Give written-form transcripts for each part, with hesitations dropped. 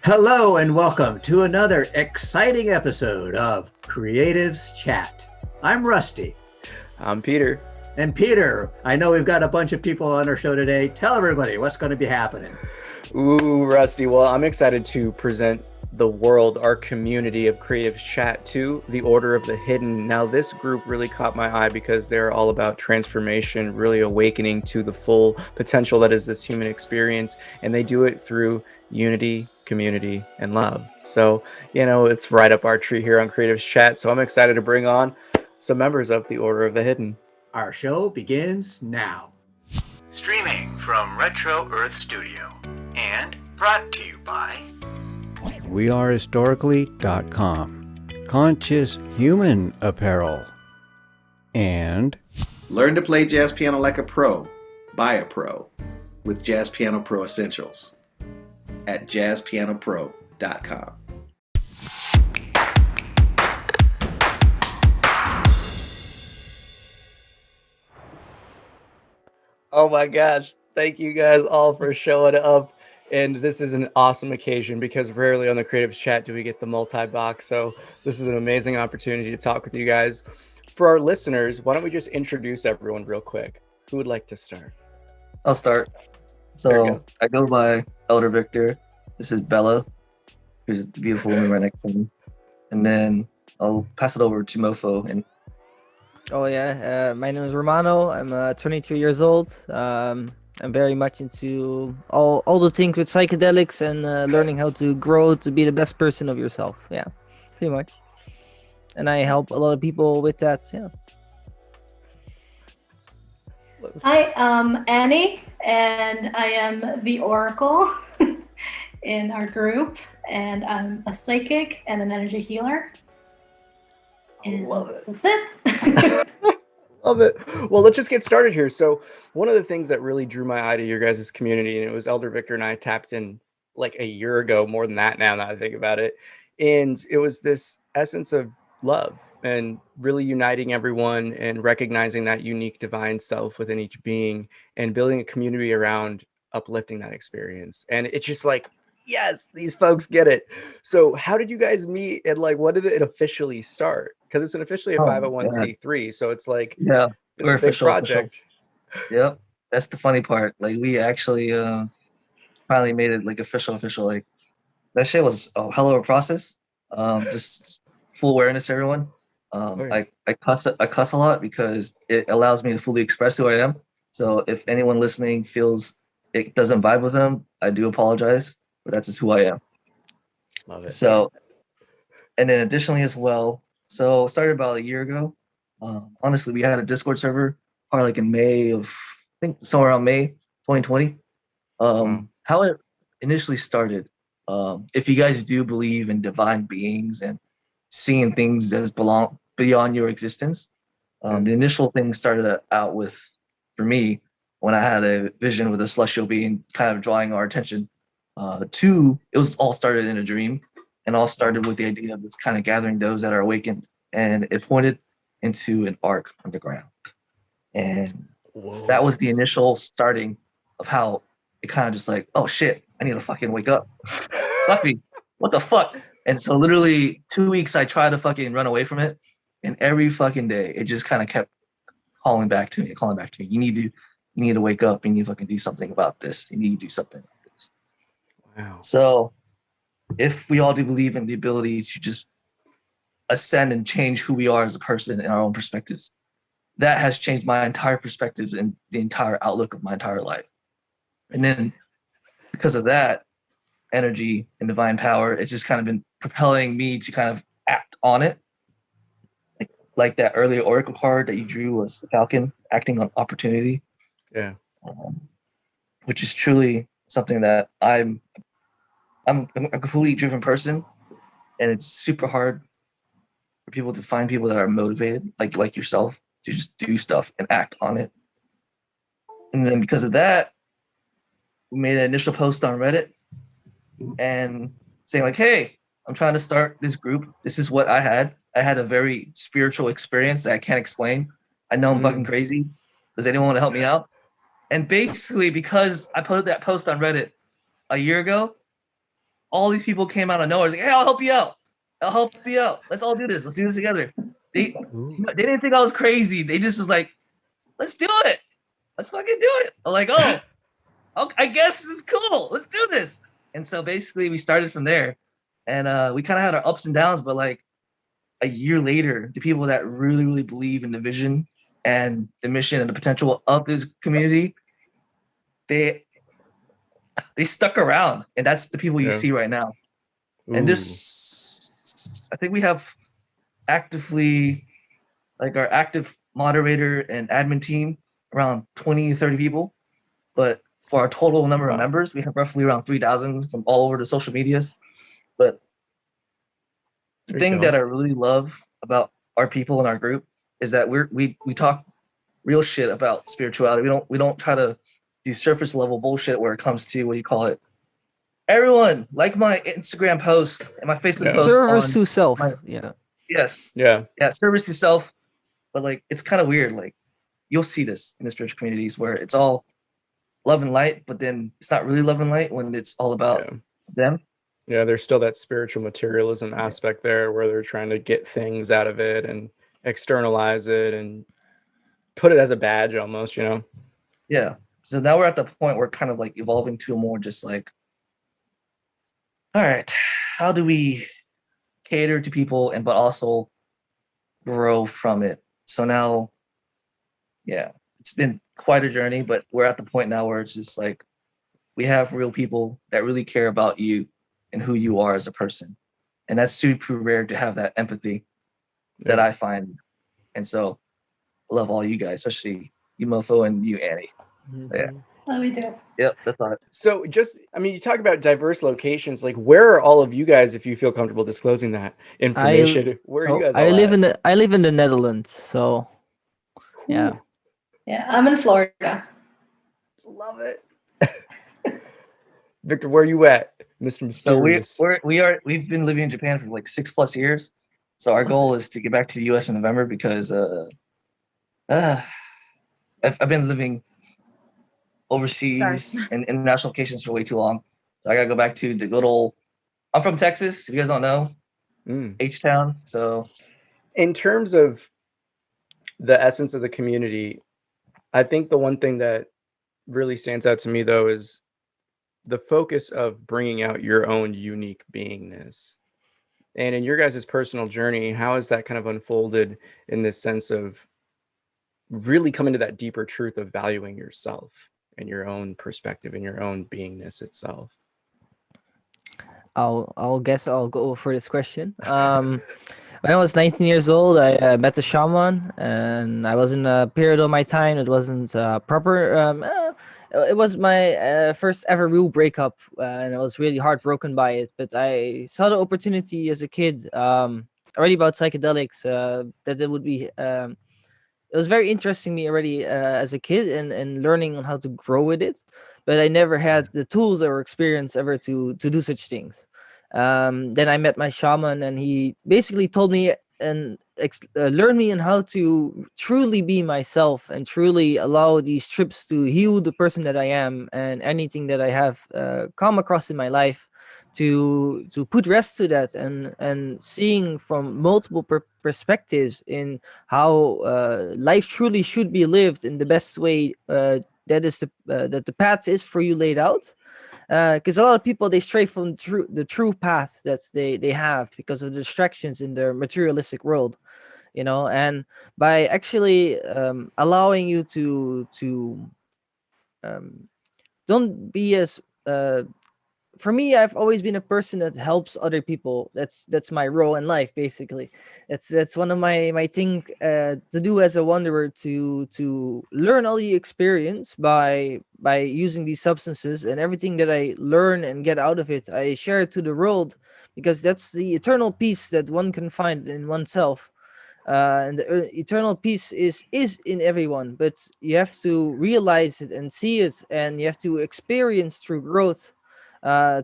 Hello and welcome to another exciting episode of Creatives Chat. I'm Rusty. I'm Peter. And Peter, I know we've got a bunch of people on our show today. Tell everybody what's going to be happening. Ooh, Rusty. Well, I'm excited to present the world, our community of Creatives Chat to the Order of the Hidden. Now, this group really caught my eye because they're all about transformation, really awakening to the full potential that is this human experience. And they do it through unity, community, and love. So, it's right up our tree here on Creatives Chat. So I'm excited to bring on some members of the Order of the Hidden. Our show begins now. Streaming from Retro Earth Studio and brought to you by wearehistorically.com, Conscious Human Apparel, and Learn to play jazz piano like a pro, by a pro, with Jazz Piano Pro Essentials at jazzpianopro.com. Oh my gosh, thank you guys all for showing up. And this is an awesome occasion because rarely on the Creatives Chat do we get the multi-box. So this is an amazing opportunity to talk with you guys. For our listeners, why don't we just introduce everyone real quick? Who would like to start? I'll start. So I go by Elder Victor. This is Bella, who's the beautiful woman right next to me. And then I'll pass it over to Mofo. And my name is Romano. I'm 22 years old. I'm very much into all the things with psychedelics and learning how to grow to be the best person of yourself. Yeah, pretty much. And I help a lot of people with that. Yeah. Hi, I'm Annie, and I am the Oracle in our group, and I'm a psychic and an energy healer. And love it. That's it. Love it. Well, let's just get started here. So one of the things that really drew my eye to your guys' community, and it was Elder Victor and I tapped in like a year ago, more than that now that I think about it. And it was this essence of love and really uniting everyone and recognizing that unique divine self within each being and building a community around uplifting that experience. And it's just like, yes, these folks get it. So how did you guys meet and like what did it officially start? Because it's officially a 501c3, so it's like yeah, it's a big project. Yep, that's the funny part. Like we actually finally made it like official. Like that shit was a hell of a process. Just full awareness, everyone. I cuss a lot because it allows me to fully express who I am. So if anyone listening feels it doesn't vibe with them, I do apologize, but that's just who I am. Love it. So, and then additionally as well, so started about a year ago. Honestly, we had a Discord server probably like in May of, I think somewhere around May 2020. How it initially started, if you guys do believe in divine beings and seeing things as belong beyond your existence, the initial thing started out with, for me, when I had a vision with a celestial being kind of drawing our attention. Two, it was all started in a dream. And all started with the idea of just kind of gathering those that are awakened, and it pointed into an arc underground. And that was the initial starting of how it kind of just like, oh shit, I need to fucking wake up. Fuck me, what the fuck? And so literally 2 weeks I tried to fucking run away from it, and every fucking day it just kind of kept calling back to me. You need to wake up. You need to fucking do something about this. You need to do something about this. Wow. So if we all do believe in the ability to just ascend and change who we are as a person in our own perspectives, that has changed my entire perspective and the entire outlook of my entire life. And then because of that energy and divine power, it's just kind of been propelling me to kind of act on it. Like that earlier oracle card that you drew was the Falcon acting on opportunity. Yeah. Which is truly something that I'm a completely driven person, and it's super hard for people to find people that are motivated, like yourself, to just do stuff and act on it. And then because of that, we made an initial post on Reddit and saying like, hey, I'm trying to start this group. This is what I had. I had a very spiritual experience that I can't explain. I know I'm fucking crazy. Does anyone want to help me out? And basically, because I put that post on Reddit a year ago, all these people came out of nowhere. It's like, hey, I'll help you out. I'll help you out. Let's all do this. Let's do this together. They didn't think I was crazy. They just was like, let's do it. Let's fucking do it. I'm like, oh, okay, I guess this is cool. Let's do this. And so basically we started from there. And we kind of had our ups and downs, but like a year later, the people that really, really believe in the vision and the mission and the potential of this community, they stuck around. And that's the people you see right now. And this, I think we have actively, like our active moderator and admin team, around 20, 30 people. But for our total number of members, we have roughly around 3,000 from all over the social medias. But the thing that I really love about our people in our group is that we talk real shit about spirituality. We don't try to do surface level bullshit where it comes to, what do you call it? Everyone, like my Instagram post and my Facebook post. Service to self. Yes. Yeah. Service to self. But like, it's kind of weird. Like, you'll see this in the spiritual communities where it's all love and light, but then it's not really love and light when it's all about them. Yeah, there's still that spiritual materialism aspect there where they're trying to get things out of it and externalize it and put it as a badge almost, you know? Yeah. So now we're at the point where kind of like evolving to a more just like, all right, how do we cater to people and but also grow from it? So now, yeah, it's been quite a journey, but we're at the point now where it's just like we have real people that really care about you and who you are as a person. And that's super rare to have that empathy that I find. And so I love all you guys, especially you, Mofo, and you, Annie. So, yeah. Oh, we do. Yep, that's all. So just, I mean, you talk about diverse locations. Like, where are all of you guys, if you feel comfortable disclosing that information? Where are you guys? I live in the Netherlands, so yeah. Yeah, I'm in Florida. Love it. Victor, where are you at, Mr. Mysterious? So we've been living in Japan for like 6+ years. So our goal is to get back to the US in November because I've been living overseas and international locations for way too long. So I gotta go back to the good old, I'm from Texas, if you guys don't know. H-Town. So in terms of the essence of the community, I think the one thing that really stands out to me though is the focus of bringing out your own unique beingness. And in your guys' personal journey, how has that kind of unfolded in this sense of really coming to that deeper truth of valuing yourself and your own perspective and your own beingness itself? I'll guess I'll go for this question. When I was 19 years old, I met a shaman, and I was in a period of my time that wasn't proper. It was my first ever real breakup, and I was really heartbroken by it. But I saw the opportunity as a kid, already about psychedelics, that it would be. It was very interesting me already as a kid and learning on how to grow with it, but I never had the tools or experience ever to do such things. Then I met my shaman, and he basically told me and learned me on how to truly be myself and truly allow these trips to heal the person that I am and anything that I have come across in my life to put rest to that and seeing from multiple perspectives in how life truly should be lived in the best way that is that the path is for you laid out, because a lot of people, they stray from the true path that they have because of the distractions in their materialistic world, you know. And by actually allowing you to don't be as for me, I've always been a person that helps other people. That's my role in life, basically. That's one of my thing to do as a wanderer, to learn all the experience by using these substances, and everything that I learn and get out of it, I share it to the world, because that's the eternal peace that one can find in oneself. And the eternal peace is in everyone, but you have to realize it and see it, and you have to experience through growth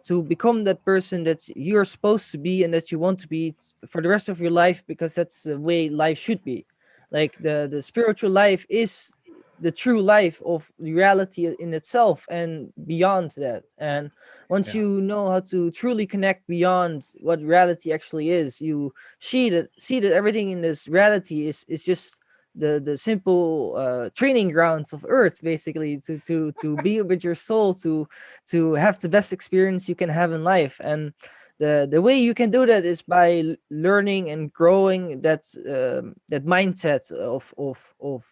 to become that person that you're supposed to be and that you want to be for the rest of your life, because that's the way life should be. Like the spiritual life is the true life of reality in itself and beyond that. And once you know how to truly connect beyond what reality actually is, you see that everything in this reality is just the simple training grounds of Earth, basically, to be with your soul, to have the best experience you can have in life. And the way you can do that is by learning and growing that mindset of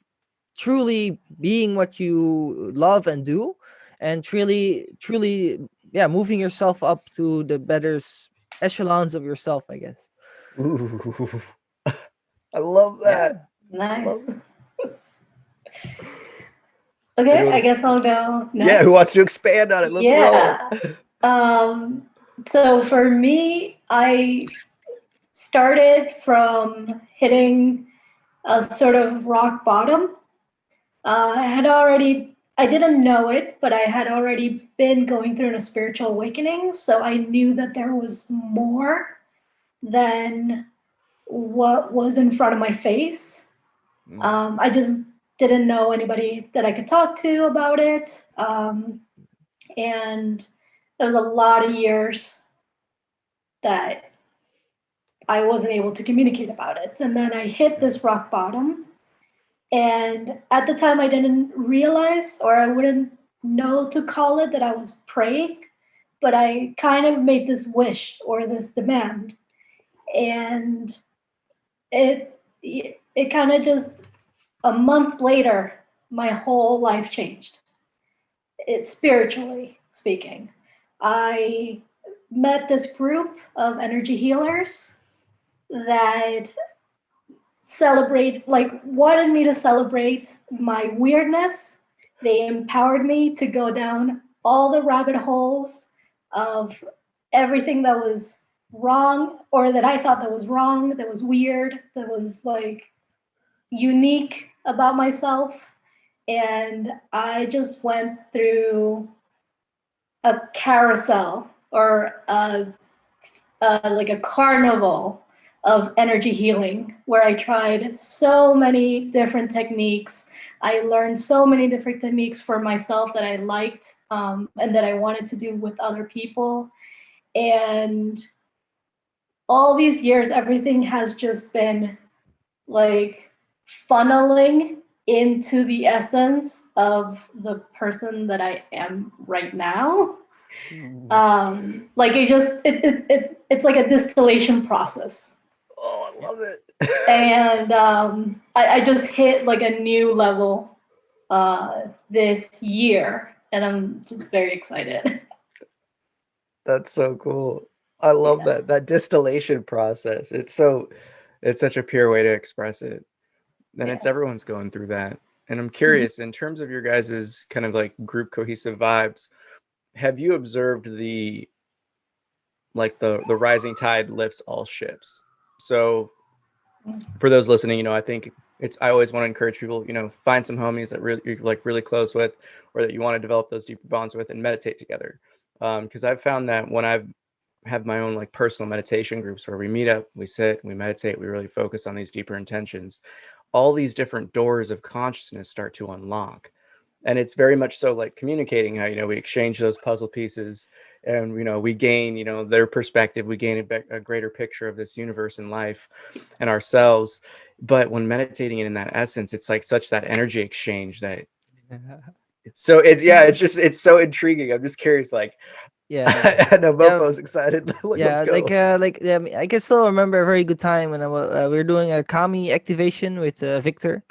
truly being what you love and do, and truly moving yourself up to the better echelons of yourself, I guess. Ooh. I love that. Nice. Love Okay, Anyone- I guess I'll go next. Yeah, who wants to expand on it? Let's roll. So for me, I started from hitting a sort of rock bottom. I didn't know it, but I had already been going through a spiritual awakening. So I knew that there was more than what was in front of my face. I just didn't know anybody that I could talk to about it. And there was a lot of years that I wasn't able to communicate about it. And then I hit this rock bottom. And at the time, I didn't realize, or I wouldn't know to call it, that I was praying, but I kind of made this wish or this demand. And it kind of just, a month later, my whole life changed. It's spiritually speaking. I met this group of energy healers that wanted me to celebrate my weirdness. They empowered me to go down all the rabbit holes of everything that was wrong, or that I thought that was wrong, that was weird, that was like unique about myself. And I just went through a carousel, or like a carnival of energy healing, where I tried so many different techniques. I learned so many different techniques for myself that I liked, and that I wanted to do with other people. And all these years, everything has just been like funneling into the essence of the person that I am right now. Like it's like a distillation process. Oh, I love it. And I just hit like a new level this year, and I'm just very excited. That's so cool. I love that distillation process. It's such a pure way to express it. And it's everyone's going through that. And I'm curious, in terms of your guys's kind of like group cohesive vibes, have you observed the rising tide lifts all ships? So for those listening, I think I always want to encourage people, find some homies that you're like really close with, or that you want to develop those deeper bonds with, and meditate together. Because I've found that when I've have my own like personal meditation groups where we meet up, we sit, we meditate, we really focus on these deeper intentions, all these different doors of consciousness start to unlock. And it's very much so like communicating how, we exchange those puzzle pieces, and, we gain, their perspective, we gain a greater picture of this universe and life and ourselves. But when meditating in that essence, it's like such that energy exchange that it's so intriguing. I'm just curious, like, I know Mopo's excited. Let's go. I can still remember a very good time when we were doing a kami activation with Victor,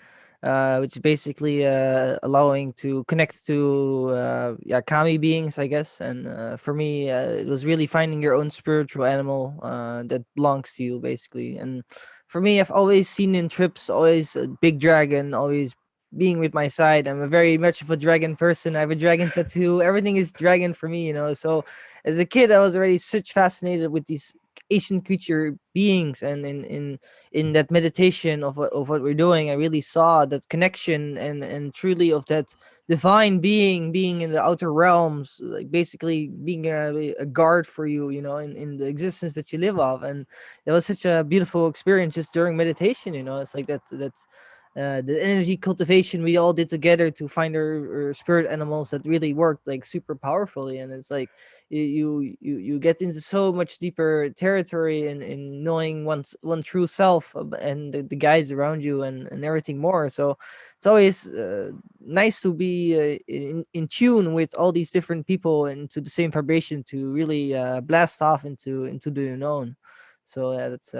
which is basically allowing to connect to kami beings, I guess. And for me, it was really finding your own spiritual animal that belongs to you, basically. And for me, I've always seen in trips always a big dragon, always being with my side. I'm a very much of a dragon person. I have a dragon tattoo. Everything is dragon for me, So as a kid, I was already such fascinated with these Asian creature beings, and in that meditation of what we're doing, I really saw that connection and truly of that divine being in the outer realms, like basically being a guard for you, in the existence that you live of. And that was such a beautiful experience just during meditation. It's like that's the energy cultivation we all did together to find our spirit animals that really worked like super powerfully. And it's like you get into so much deeper territory in knowing one true self, and the guides around you, and everything more. So it's always nice to be in tune with all these different people into the same vibration to really blast off into the unknown. So yeah, that's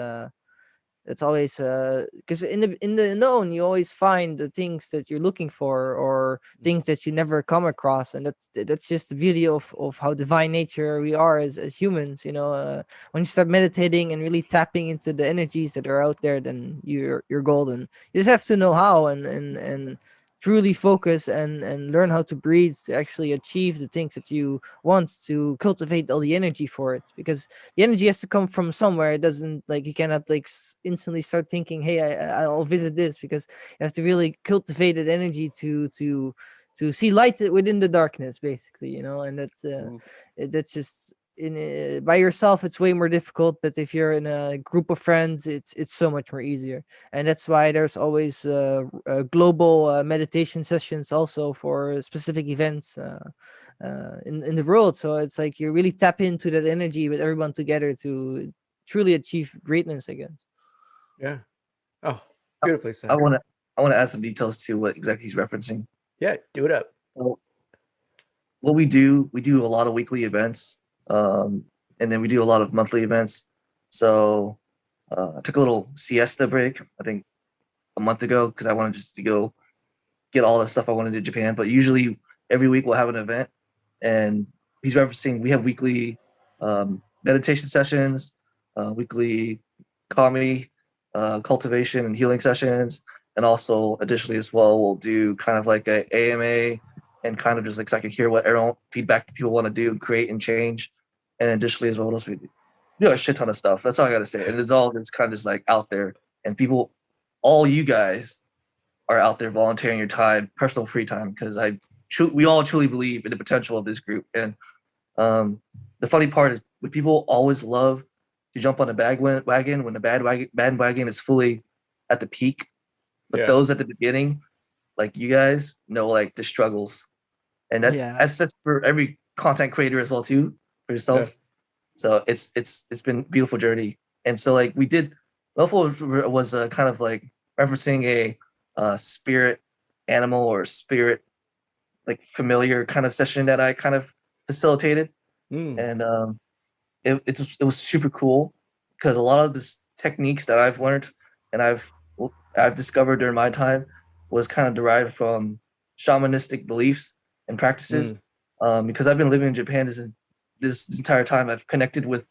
it's always because in the known you always find the things that you're looking for, or things that you never come across. And that's just the beauty of how divine nature we are as humans, when you start meditating and really tapping into the energies that are out there, then you're golden. You just have to know how, and truly focus and learn how to breathe to actually achieve the things that you want, to cultivate all the energy for it, because the energy has to come from somewhere. It doesn't, like, you cannot like instantly start thinking, hey, I'll visit this, because you have to really cultivate that energy to see light within the darkness, basically, and that's just by yourself it's way more difficult. But if you're in a group of friends, it's so much more easier. And that's why there's always global meditation sessions also for specific events in the world. So it's like you really tap into that energy with everyone together to truly achieve greatness, I guess. Yeah. Oh, beautifully said. I want to add some details to what exactly he's referencing. Yeah, do it up. Well, what we do a lot of weekly events, and then we do a lot of monthly events. So I took a little siesta break, I think a month ago, because I wanted just to go get all the stuff I wanted to Japan. But usually every week we'll have an event, and he's referencing we have weekly meditation sessions, weekly kami cultivation and healing sessions, and also additionally as well we'll do kind of like a AMA, and kind of just like so I can hear what everyone feedback people want to do, create and change. And additionally as well, what else we do? We do a shit ton of stuff. That's all I gotta say. And it's all just kind of just like out there, and people, all you guys are out there volunteering your time, personal free time, because we all truly believe in the potential of this group. And the funny part is, people always love to jump on a bandwagon when the bandwagon is fully at the peak. But those at the beginning, like you guys, know like the struggles, and that's for every content creator as well too, for yourself. So it's been a beautiful journey. And so like we did, Lawful was kind of like referencing a spirit animal or spirit like familiar kind of session that I kind of facilitated. And it was super cool, because a lot of the techniques that I've learned and I've discovered during my time was kind of derived from shamanistic beliefs and practices. Because I've been living in Japan this entire time, I've connected with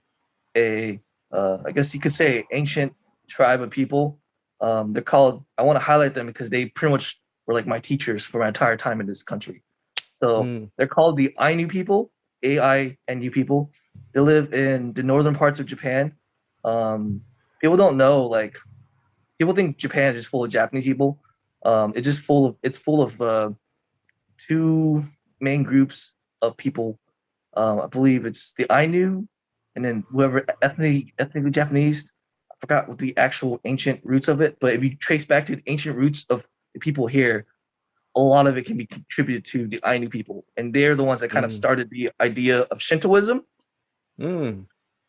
a I guess you could say ancient tribe of people. They're called, I want to highlight them because they pretty much were like my teachers for my entire time in this country. So they're called the Ainu people, Ainu people. They live in the northern parts of Japan. People don't know, like, people think Japan is just full of Japanese people. It's full of two main groups of people. I believe it's the Ainu, and then whoever ethnically Japanese. I forgot what the actual ancient roots of it, but if you trace back to the ancient roots of the people here, a lot of it can be contributed to the Ainu people, and they're the ones that kind of started the idea of Shintoism.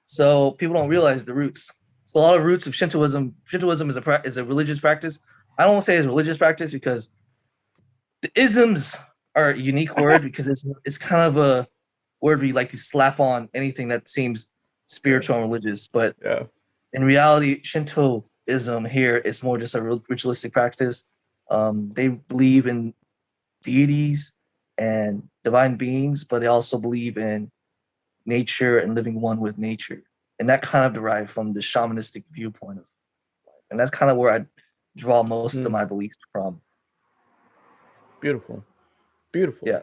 So people don't realize the roots. So a lot of roots of Shintoism. Shintoism is a religious practice. I don't want to say it's a religious practice, because the isms are a unique word, because it's kind of a word we like to slap on anything that seems spiritual and religious. But in reality, Shintoism here is more just a ritualistic practice. They believe in deities and divine beings, but they also believe in nature and living one with nature. And that kind of derived from the shamanistic viewpoint of life. And that's kind of where I draw most of my beliefs from. Beautiful. Beautiful. Yeah.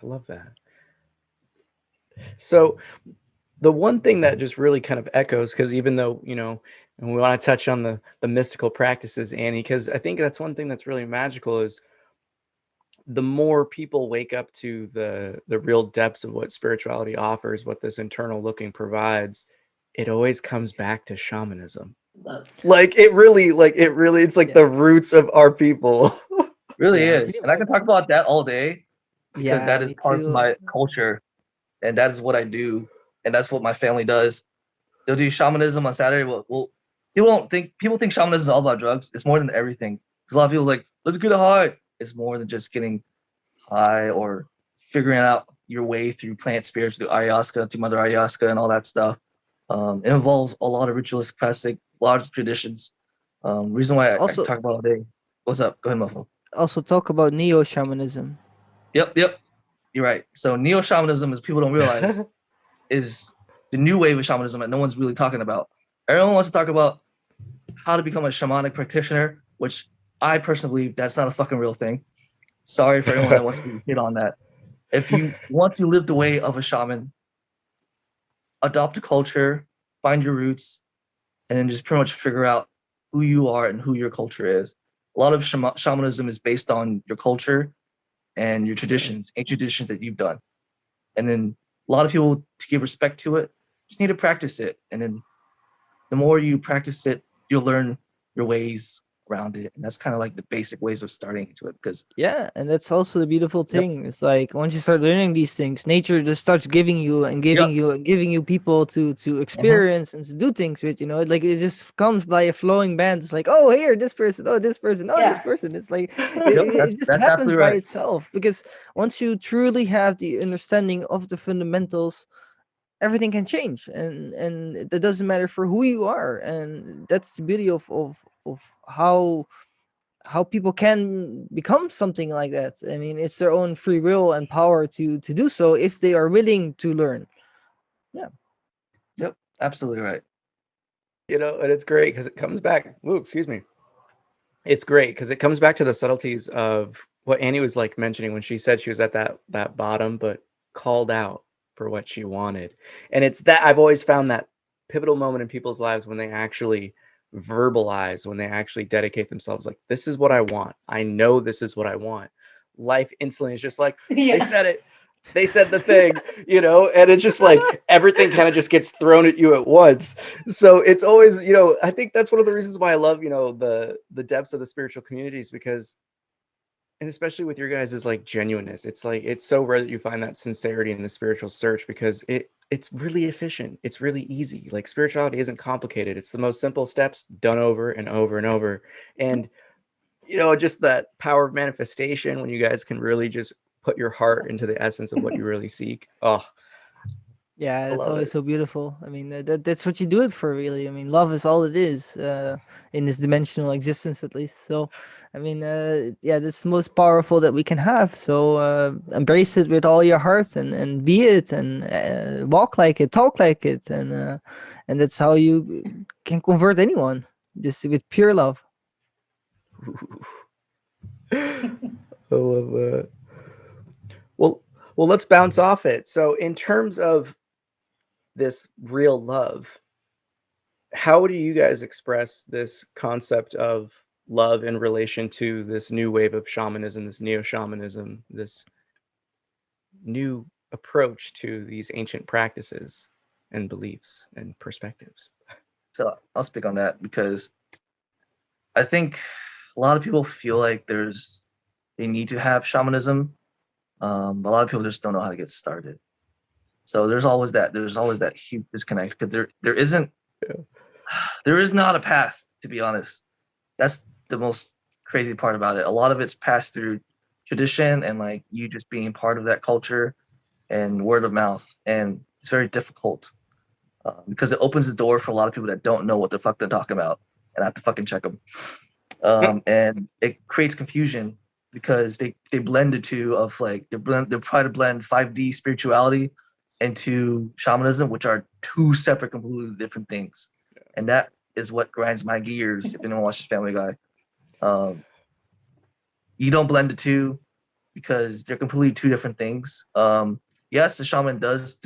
I love that. So the one thing that just really kind of echoes, because even though, and we want to touch on the mystical practices, Annie, because I think that's one thing that's really magical, is the more people wake up to the real depths of what spirituality offers, what this internal looking provides, it always comes back to shamanism. Like it really, it's like the roots of our people. Really Yeah, is. pretty And I can much. talk about that all day because Yeah, that is me part of too. my culture and that is what I do. And that's what my family does. They'll do shamanism on Saturday. Well, people think shamanism is all about drugs. It's more than everything. Because a lot of people are like, let's get high. It's more than just getting high or figuring out your way through plant spirits, through ayahuasca, to Mother Ayahuasca, and all that stuff. It involves a lot of ritualistic practice, a lot of traditions. Reason why I can Also, talk about all day. What's up? Go ahead, Muffle. also talk about neo-shamanism. Yep. You're right. So neo-shamanism, as people don't realize, is the new wave of shamanism that no one's really talking about. Everyone wants to talk about how to become a shamanic practitioner, which I personally believe that's not a fucking real thing. Sorry for anyone that wants to hit on that. If you want to live the way of a shaman, adopt a culture, find your roots, and then just pretty much figure out who you are and who your culture is. A lot of shamanism is based on your culture and your traditions, ancient traditions that you've done. And then a lot of people, to give respect to it, just need to practice it. And then the more you practice it, you'll learn your ways around it. And that's kind of like the basic ways of starting into it. Because Yeah, and that's also the beautiful Yep. thing. It's like once you start learning these things, nature just starts giving you and giving Yep. you and giving you people to experience and to do things with. You know, like it just comes by a flowing band. It's like, oh, here, this person, oh, this person, oh, this Yeah. person. It's like Yep, it just that's happens absolutely by right. itself because once you truly have the understanding of the fundamentals, everything can change, and it doesn't matter for who you are, and that's the beauty of how people can become something like that. I mean, it's their own free will and power to do so if they are willing to learn. Yeah. Yep, absolutely right. And it's great because it comes back. Ooh, excuse me. It's great because it comes back to the subtleties of what Annie was like mentioning when she said she was at that bottom, but called out for what she wanted. And it's that I've always found that pivotal moment in people's lives when they actually verbalize, when they actually dedicate themselves, like, this is what I want. I know this is what I want. Life instantly is just like, they said it. They said the thing, and it's just like everything kind of just gets thrown at you at once. So it's always, I think that's one of the reasons why I love, the depths of the spiritual communities, because, and especially with your guys, is like genuineness. It's like, it's so rare that you find that sincerity in the spiritual search, because it's really efficient. It's really easy. Like, spirituality isn't complicated. It's the most simple steps done over and over and over. And, just that power of manifestation when you guys can really just put your heart into the essence of what you really seek. Oh, Yeah, that's love always it. so beautiful. I mean, that's what you do it for, really. I mean, love is all it is in this dimensional existence, at least. So, I mean, yeah, that's the most powerful that we can have. So, embrace it with all your heart and be it and walk like it, talk like it, and that's how you can convert anyone, just with pure love. I love that. Well, let's bounce off it. So, in terms of this real love, how do you guys express this concept of love in relation to this new wave of shamanism, this neo-shamanism, this new approach to these ancient practices and beliefs and perspectives? So I'll speak on that because I think a lot of people feel like they need to have shamanism, but a lot of people just don't know how to get started. So there's always that huge disconnect because there is not a path, to be honest. That's the most crazy part about it. A lot of it's passed through tradition and like you just being part of that culture and word of mouth, and it's very difficult because it opens the door for a lot of people that don't know what the fuck they're talking about, and I have to fucking check them. And it creates confusion because they blend the two of like they try to blend 5D spirituality into shamanism, which are two separate, completely different things. And that is what grinds my gears. If anyone watches Family Guy, you don't blend the two because they're completely two different things. Yes, the shaman does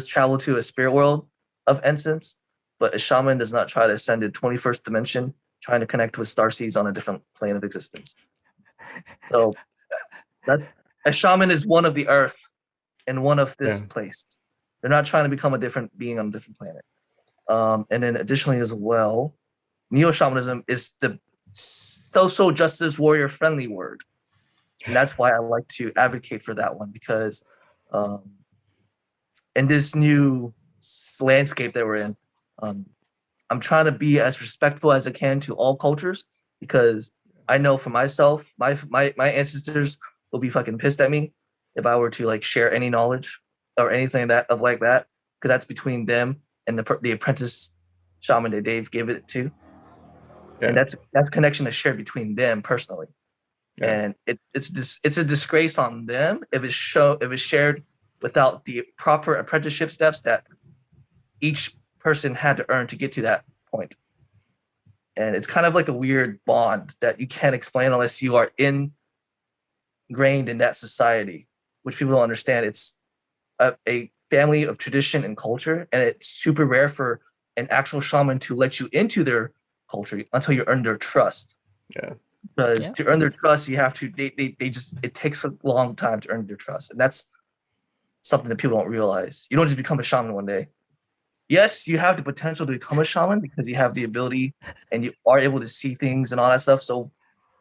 travel to a spirit world of essence, but a shaman does not try to ascend to 21st dimension, trying to connect with starseeds on a different plane of existence. So that a shaman is one of the earth and one of this place. They're not trying to become a different being on a different planet. And then additionally as well, Neo-Shamanism is the social justice warrior friendly word. And that's why I like to advocate for that one, because in this new landscape that we're in, I'm trying to be as respectful as I can to all cultures, because I know for myself, my ancestors will be fucking pissed at me if I were to like share any knowledge or anything like that, because that's between them and the apprentice shaman that they've given it to, and that's connection that's shared between them personally. And it's a disgrace on them if it's shared without the proper apprenticeship steps that each person had to earn to get to that point. And it's kind of like a weird bond that you can't explain unless you are ingrained in that society, which people don't understand. It's a family of tradition and culture, and it's super rare for an actual shaman to let you into their culture until you earn their trust. Because to earn their trust, you have to it takes a long time to earn their trust. And that's something that people don't realize. You don't just become a shaman one day. Yes, you have the potential to become a shaman because you have the ability and you are able to see things and all that stuff. So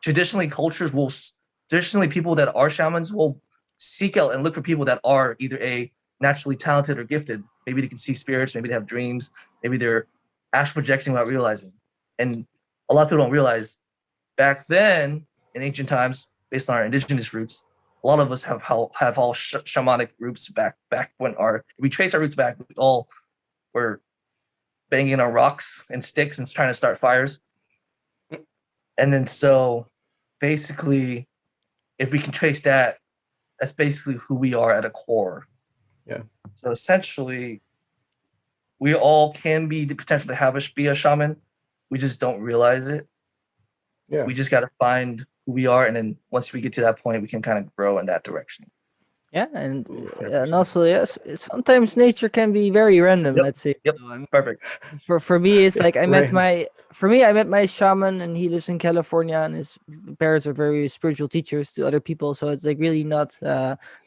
traditionally people that are shamans will seek out and look for people that are either naturally talented or gifted. Maybe they can see spirits, maybe they have dreams, maybe they're astral projecting without realizing. And a lot of people don't realize back then in ancient times, based on our indigenous roots, a lot of us have all shamanic roots back when we trace our roots back, we all were banging on rocks and sticks and trying to start fires. And then so basically, if we can trace that, that's basically who we are at a core. So essentially, we all can be the potential to be a shaman. We just don't realize it. We just got to find who we are, and then once we get to that point, we can kind of grow in that direction. Yeah, and also yes, sometimes nature can be very random. Let's say. Yep. So, Perfect. For me, it's like I met my shaman, and he lives in California, and his parents are very spiritual teachers to other people. So it's like really not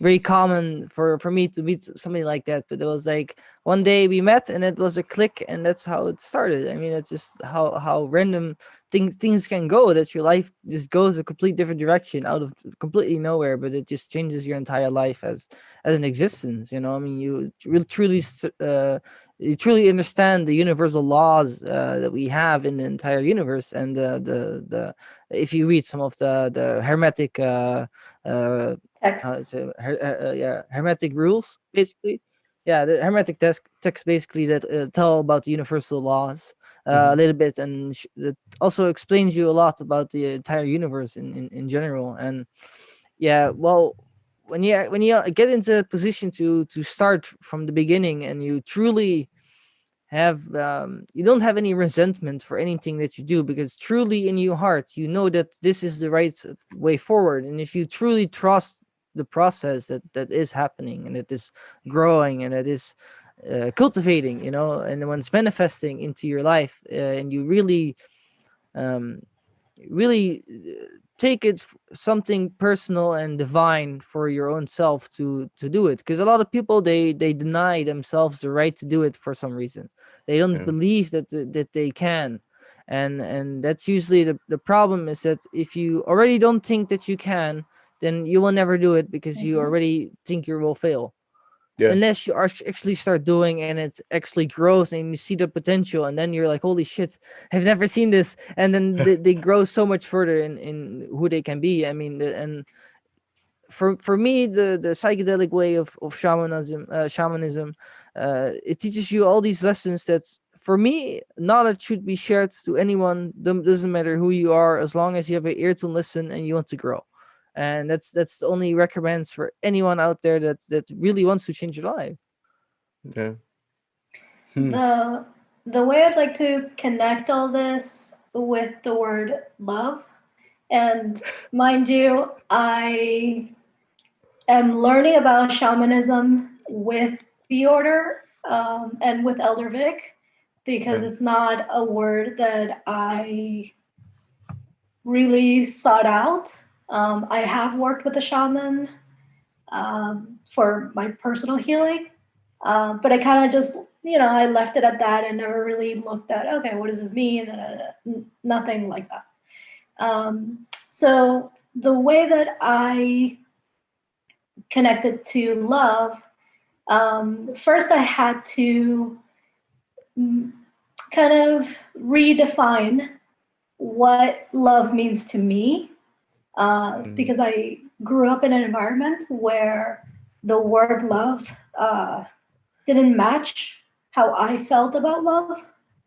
very common for me to meet somebody like that. But it was like one day we met, and it was a click, and that's how it started. I mean, it's just how random things can go. That your life just goes a complete different direction out of completely nowhere, but it just changes your entire life as an existence. You know, I mean, you truly understand the universal laws that we have in the entire universe, and the if you read some of the hermetic hermetic rules, basically. Yeah, the hermetic text basically that tell about the universal laws a little bit, and that also explains you a lot about the entire universe in general. And well, when you get into a position to start from the beginning, and you truly have you don't have any resentment for anything that you do, because truly in your heart you know that this is the right way forward. And if you truly trust the process that is happening, and it is growing, and it is cultivating, and when it's manifesting into your life, and you really really take it something personal and divine for your own self to do it, because a lot of people they deny themselves the right to do it for some reason. They don't believe that they can, and that's usually the problem, is that if you already don't think that you can, then you will never do it, because you already think you will fail. Unless you actually start doing, and it actually grows, and you see the potential, and then you're like, holy shit, I've never seen this. And then they grow so much further in who they can be. I mean, and for me, the psychedelic way of shamanism, it teaches you all these lessons that, for me, knowledge should be shared to anyone. Doesn't matter who you are, as long as you have an ear to listen and you want to grow. And that's the only recommends for anyone out there that really wants to change your life. The way I'd like to connect all this with the word love, and mind you, I am learning about shamanism with the order and with Elder Vic, because it's not a word that I really sought out. I have worked with a shaman for my personal healing, but I kind of just I left it at that and never really looked at, okay, what does this mean? Nothing like that. So the way that I connected to love, first I had to kind of redefine what love means to me, because I grew up in an environment where the word love didn't match how I felt about love.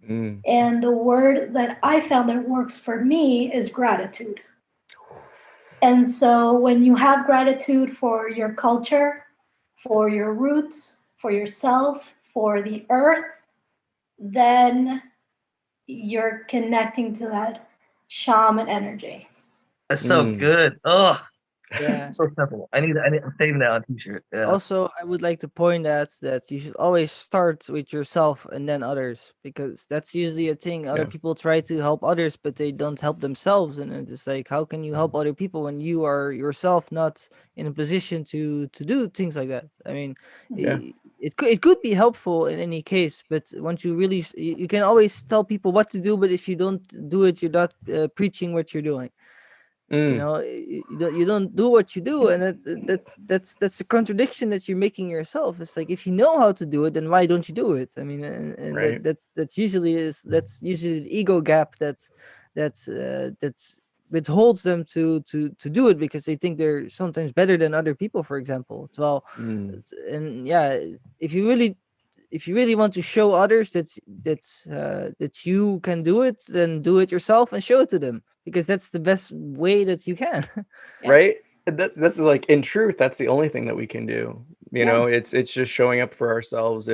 And the word that I found that works for me is gratitude. And so when you have gratitude for your culture, for your roots, for yourself, for the earth, then you're connecting to that shaman energy. That's so good. Oh, Yeah. so simple. I'm saving that on a t-shirt. Yeah. Also, I would like to point out that you should always start with yourself and then others, because that's usually a thing. Other people try to help others, but they don't help themselves. And it's like, how can you help other people when you are yourself not in a position to do things like that? I mean, it could be helpful in any case, but once you really, you can always tell people what to do, but if you don't do it, you're not preaching what you're doing. You don't do what you do, and that's the contradiction that you're making yourself. It's like, if you know how to do it, then why don't you do it? I mean, and Right. that's usually the ego gap that's withholds them to do it, because they think they're sometimes better than other people, for example. Well, and yeah, if you really want to show others that you can do it, then do it yourself and show it to them, because that's the best way that you can. Right? That's like, in truth, that's the only thing that we can do. It's just showing up for ourselves.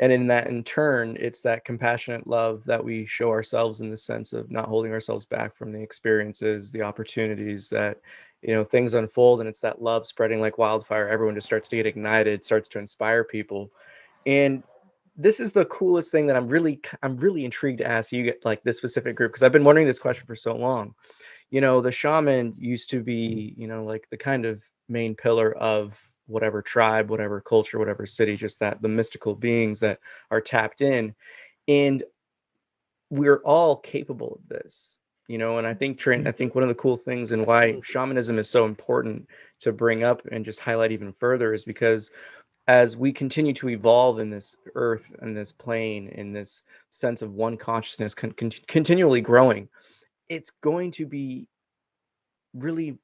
And in that, in turn, it's that compassionate love that we show ourselves, in the sense of not holding ourselves back from the experiences, the opportunities that, things unfold, and it's that love spreading like wildfire. Everyone just starts to get ignited, starts to inspire people. And this is the coolest thing that I'm really intrigued to ask you, like, this specific group, because I've been wondering this question for so long. The shaman used to be, like, the kind of main pillar of whatever tribe, whatever culture, whatever city, just that the mystical beings that are tapped in. And we're all capable of this, and I think one of the cool things, and why shamanism is so important to bring up and just highlight even further, is because as we continue to evolve in this earth and this plane, in this sense of one consciousness continually growing, it's going to be really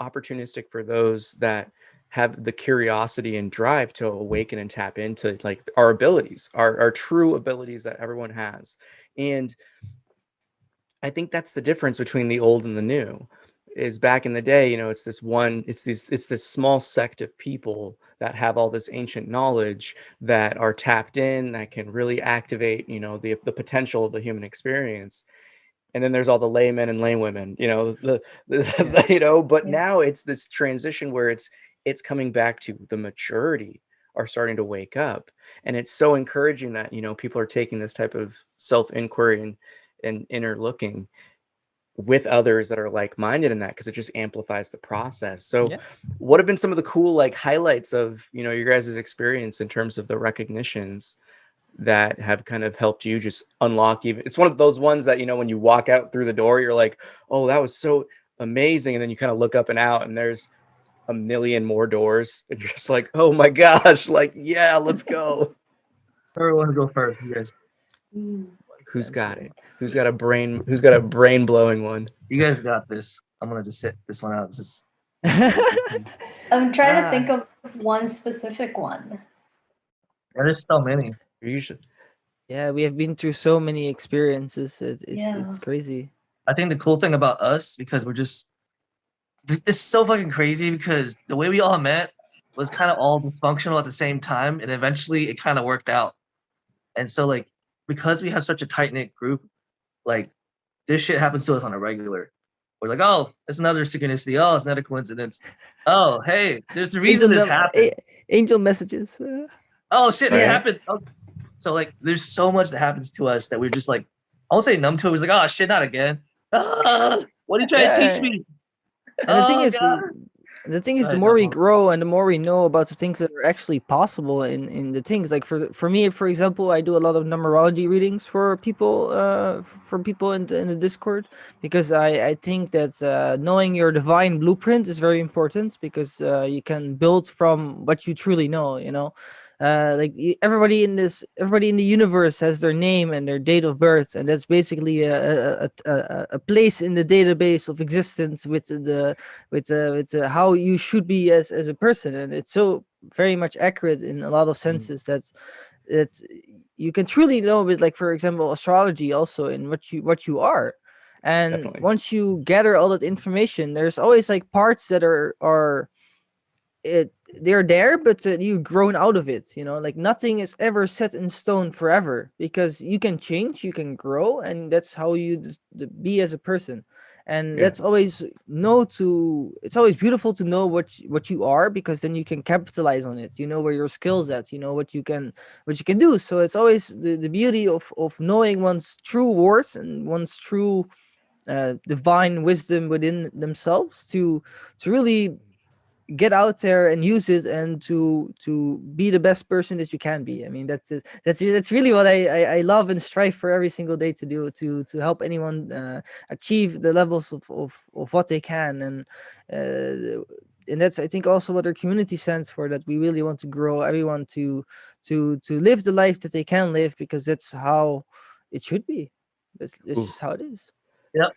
opportunistic for those that have the curiosity and drive to awaken and tap into, like, our abilities, our true abilities that everyone has. And I think that's the difference between the old and the new. Is back in the day, it's this small sect of people that have all this ancient knowledge, that are tapped in, that can really activate, the potential of the human experience. And then there's all the laymen and laywomen, but now it's this transition where it's coming back to the maturity are starting to wake up. And it's so encouraging that, people are taking this type of self-inquiry and inner looking with others that are like-minded in that, because it just amplifies the process. So what have been some of the cool, like, highlights of, your guys' experience in terms of the recognitions that have kind of helped you just unlock? Even, it's one of those ones that, when you walk out through the door, you're like, oh, that was so amazing, and then you kind of look up and out, and there's a million more doors, and you're just like, oh my gosh, like, yeah, let's go. Everyone go first, you guys. Who's got it? Who's got a brain blowing one? You guys got this. I'm gonna just sit this one out. I'm trying to think of one specific one. There's so many. Usually. Yeah, we have been through so many experiences. It's crazy. I think the cool thing about us, because it's so fucking crazy, because the way we all met was kind of all dysfunctional at the same time, and eventually it kind of worked out. And so, like, because we have such a tight-knit group, like, this shit happens to us on a regular. We're like, oh, it's another synchronicity. Oh, it's another coincidence. Oh, hey, there's a reason this happened. Angel messages. Oh, shit, this happened. Oh. So, like, there's so much that happens to us that we're just, like, I won't say numb to it. We're like, oh, shit, not again. What are you trying to teach me? And the thing is, The thing is, the Right, more we uh-huh. grow and the more we know about the things that are actually possible in the things, like for me, for example, I do a lot of numerology readings for people in the Discord, because I think that knowing your divine blueprint is very important, because you can build from what you truly know, you know. Everybody in the universe has their name and their date of birth, and that's basically a place in the database of existence with how you should be as a person, and it's so very much accurate in a lot of senses that you can truly know with, like, for example, astrology also, in what you are. And Definitely. once you gather all that information, there's always like parts that are it they're there, but you've grown out of it, you know. Like, nothing is ever set in stone forever, because you can change, you can grow, and that's how you be as a person. And Yeah. that's always it's always beautiful to know what you are, because then you can capitalize on it. You know where your skills at, you know what you can do. So it's always the beauty of knowing one's true worth and one's true divine wisdom within themselves, to really get out there and use it, and to be the best person that you can be. I mean, that's really what I love and strive for every single day to do, to help anyone achieve the levels of what they can. And that's, I think, also what our community stands for, that we really want to grow everyone to live the life that they can live, because that's how it should be. That's Ooh. just how it is. Yep.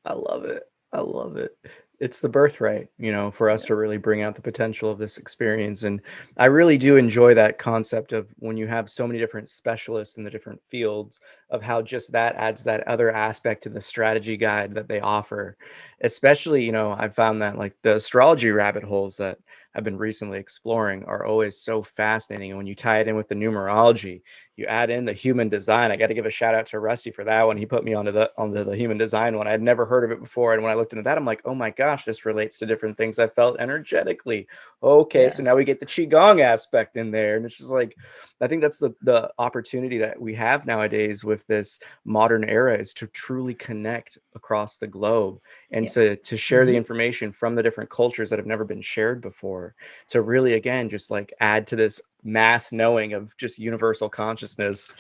I love it. I love it. It's the birthright, for us to really bring out the potential of this experience. And I really do enjoy that concept of when you have so many different specialists in the different fields, of how just that adds that other aspect to the strategy guide that they offer. Especially, I found that like the astrology rabbit holes that I've been recently exploring are always so fascinating. And when you tie it in with the numerology, you add in the human design. I got to give a shout out to Rusty for that one. He put me onto the human design one. I had never heard of it before, and when I looked into that, I'm like, oh my gosh, this relates to different things I felt energetically. Okay, Yeah. so now we get the qigong aspect in there, and it's just like, I think that's the opportunity that we have nowadays with this modern era, is to truly connect across the globe, and Yeah. to share the Mhm. information from the different cultures that have never been shared before, to really, again, just like add to this mass knowing of just universal consciousness.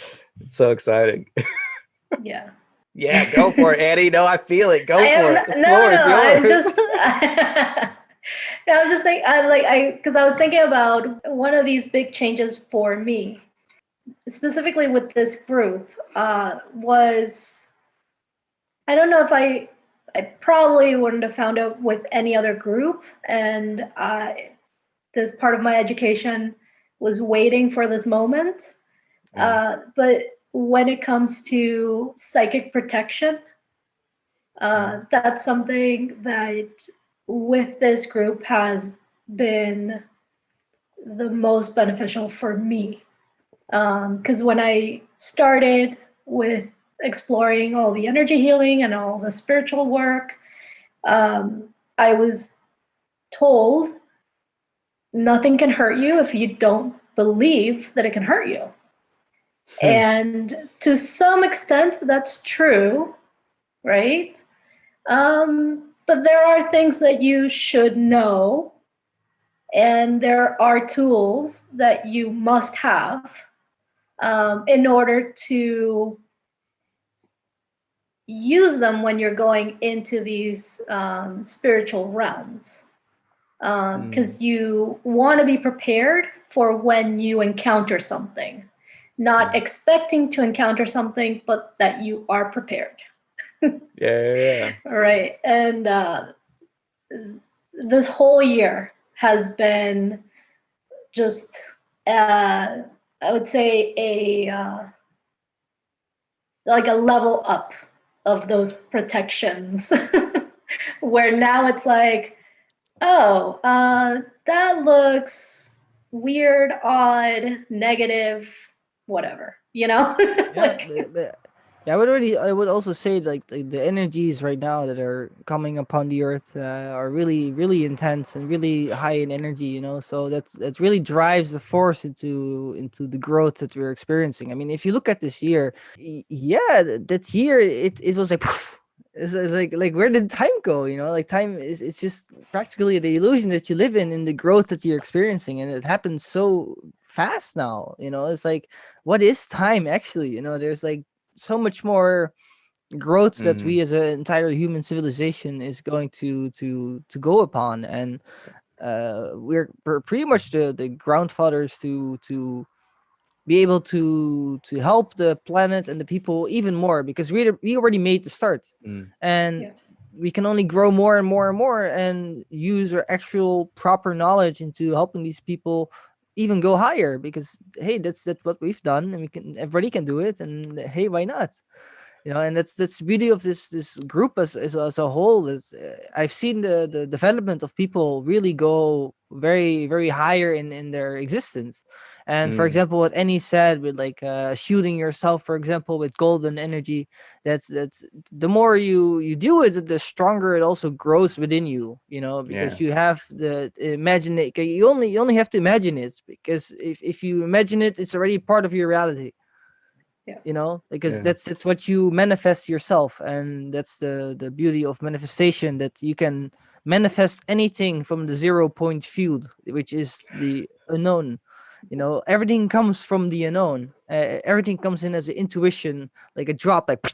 It's so exciting. Yeah. Yeah, go for it, Annie. No, I feel it. Go I for am it. The no, floor no. is I'm yours. just, no, I'm just saying. Because I was thinking about one of these big changes for me, specifically with this group, was, I don't know if I probably wouldn't have found out with any other group, and this part of my education was waiting for this moment. But when it comes to psychic protection, that's something that with this group has been the most beneficial for me. Because when I started with exploring all the energy healing and all the spiritual work, I was told nothing can hurt you if you don't believe that it can hurt you. And to some extent, that's true, right? But there are things that you should know, and there are tools that you must have in order to use them when you're going into these spiritual realms. Because you want to be prepared for when you encounter something, not expecting to encounter something, but that you are prepared. Yeah. All right. And this whole year has been just, I would say, like a level up of those protections, where now it's like, oh, that looks weird, odd, negative, whatever, Yeah, like, yeah. I would also say, like, the energies right now that are coming upon the earth are really, really intense and really high in energy. You know, so that really drives the force into the growth that we're experiencing. I mean, if you look at this year, that year it was like. It's like where did time go? Like time is it's just practically the illusion that you live in the growth that you're experiencing, and it happens so fast now. It's like, what is time actually? There's like so much more growth that we as an entire human civilization is going to go upon, and we're pretty much the grandfathers to be able to help the planet and the people even more, because we already made the start, and Yeah. we can only grow more and more and more and use our actual proper knowledge into helping these people even go higher, because hey, that's what we've done, and everybody can do it, and hey, why not? And that's the beauty of this group as a whole. Is I've seen the development of people really go very very higher in their existence. And for example, what Annie said with like shooting yourself, for example, with golden energy, that's the more you do it, the stronger it also grows within you. Because you have the imagine it. You only have to imagine it, because if you imagine it, it's already part of your reality. Because that's what you manifest yourself, and that's the beauty of manifestation, that you can manifest anything from the 0 point field, which is the unknown. Everything comes from the unknown. Everything comes in as an intuition, like a drop, like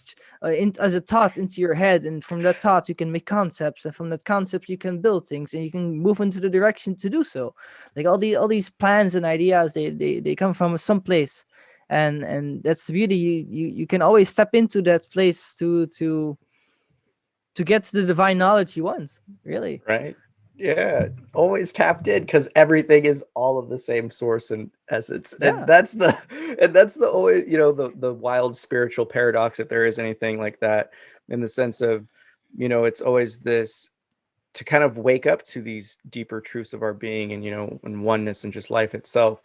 as a thought into your head, and from that thought you can make concepts, and from that concept you can build things, and you can move into the direction to do so. Like all these plans and ideas, they come from some place, and that's the beauty. You can always step into that place to get to the divine knowledge you want, really. Right. Yeah, always tapped in, because everything is all of the same source and essence. Yeah. And that's the always, the wild spiritual paradox, if there is anything like that, in the sense of, it's always this, to kind of wake up to these deeper truths of our being, and oneness and just life itself.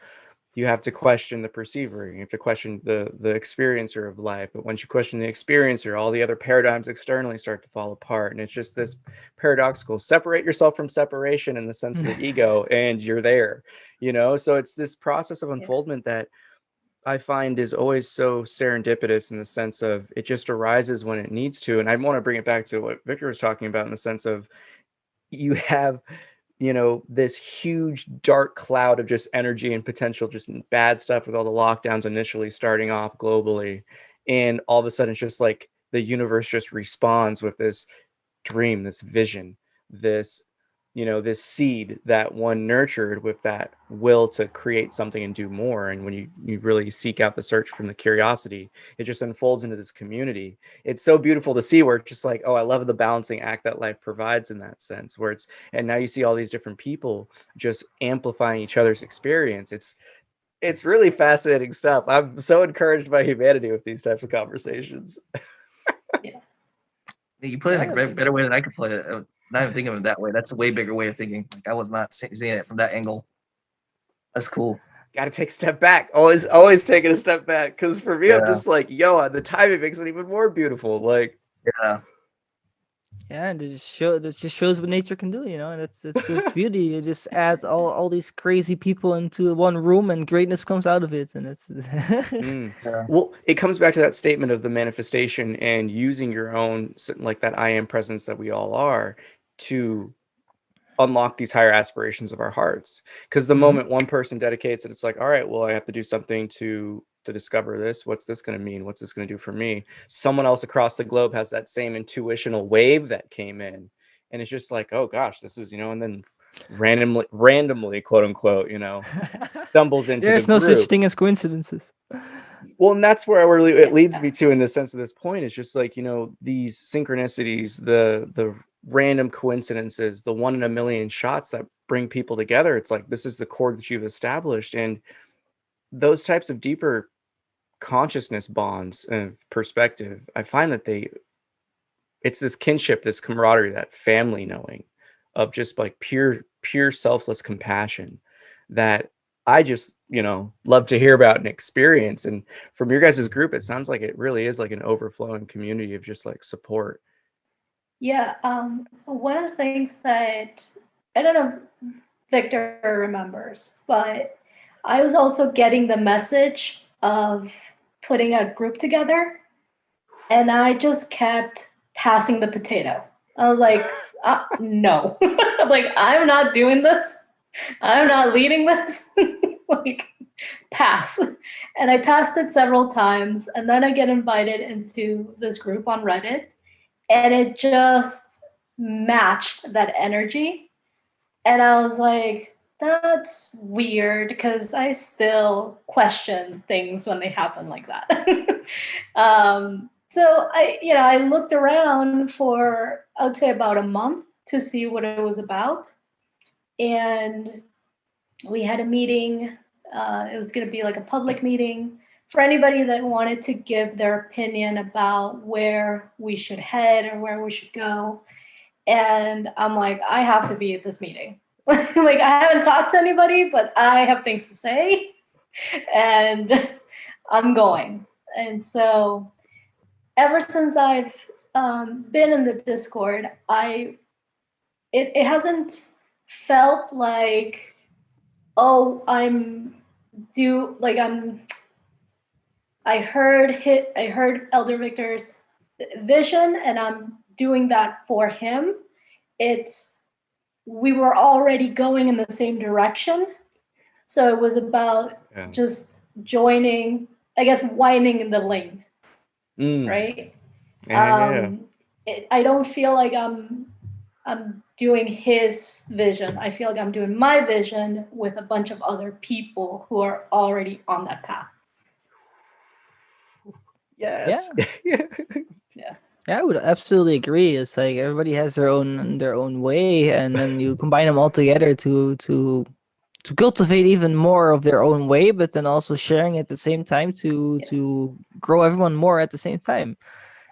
You have to question the perceiver. You have to question the experiencer of life. But once you question the experiencer, all the other paradigms externally start to fall apart. And it's just this paradoxical: separate yourself from separation in the sense of the ego, and you're there. So it's this process of unfoldment that I find is always so serendipitous, in the sense of it just arises when it needs to. And I want to bring it back to what Victor was talking about, in the sense of, you have this huge dark cloud of just energy and potential, just bad stuff, with all the lockdowns initially starting off globally, and all of a sudden it's just like the universe just responds with this dream, this vision, this seed that one nurtured with that will to create something and do more. And when you really seek out the search from the curiosity, it just unfolds into this community. It's so beautiful to see, where it's just like, oh, I love the balancing act that life provides in that sense, where and now you see all these different people just amplifying each other's experience. It's really fascinating stuff. I'm so encouraged by humanity with these types of conversations. You put it in a better way than I could put it. Not even thinking of it that way. That's a way bigger way of thinking. Like, I was not seeing it from that angle. That's cool. Got to take a step back. Always taking a step back. Because for me, I'm just like, the timing makes it even more beautiful. Like, and that just shows what nature can do, and that's this beauty. It just adds all these crazy people into one room, and greatness comes out of it, and it's Well, it comes back to that statement of the manifestation, and using your own, like that I am presence that we all are, to unlock these higher aspirations of our hearts. Because the moment one person dedicates it, it's like, all right, well, I have to do something to discover this. What's this going to mean? What's this going to do for me? Someone else across the globe has that same intuitional wave that came in, and it's just like, oh gosh, this is, and then randomly, quote unquote, stumbles into there's the no group. such thing as coincidences. Well, and that's where it leads me to, in the sense of this point. It's just like, these synchronicities, the random coincidences, the 1 in a million shots that bring people together. It's like, this is the chord that you've established. And those types of deeper consciousness bonds and perspective, I find that it's this kinship, this camaraderie, that family knowing of just like pure selfless compassion that I just, love to hear about and experience. And from your guys' group, it sounds like it really is like an overflowing community of just like support. Yeah, one of the things that, I don't know if Victor remembers, but I was also getting the message of putting a group together, and I just kept passing the potato. I was like, no. Like, I'm not doing this. I'm not leading this. Like, pass. And I passed it several times. And then I get invited into this group on Reddit. And it just matched that energy. And I was like, that's weird, because I still question things when they happen like that. So I looked around for, I would say, about a month to see what it was about. And we had a meeting. It was going to be like a public meeting for anybody that wanted to give their opinion about where we should head or where we should go. And I'm like, I have to be at this meeting. Like, I haven't talked to anybody, but I have things to say, and I'm going. And so ever since I've been in the Discord, it hasn't felt like, oh, I heard Elder Victor's vision and I'm doing that for him. We were already going in the same direction. So it was about just joining, I guess, winding in the lane, right? I don't feel like I'm doing his vision. I feel like I'm doing my vision with a bunch of other people who are already on that path. Yes. Yeah, I would absolutely agree. It's like everybody has their own way, and then you combine them all together to cultivate even more of their own way, but then also sharing at the same time to grow everyone more at the same time.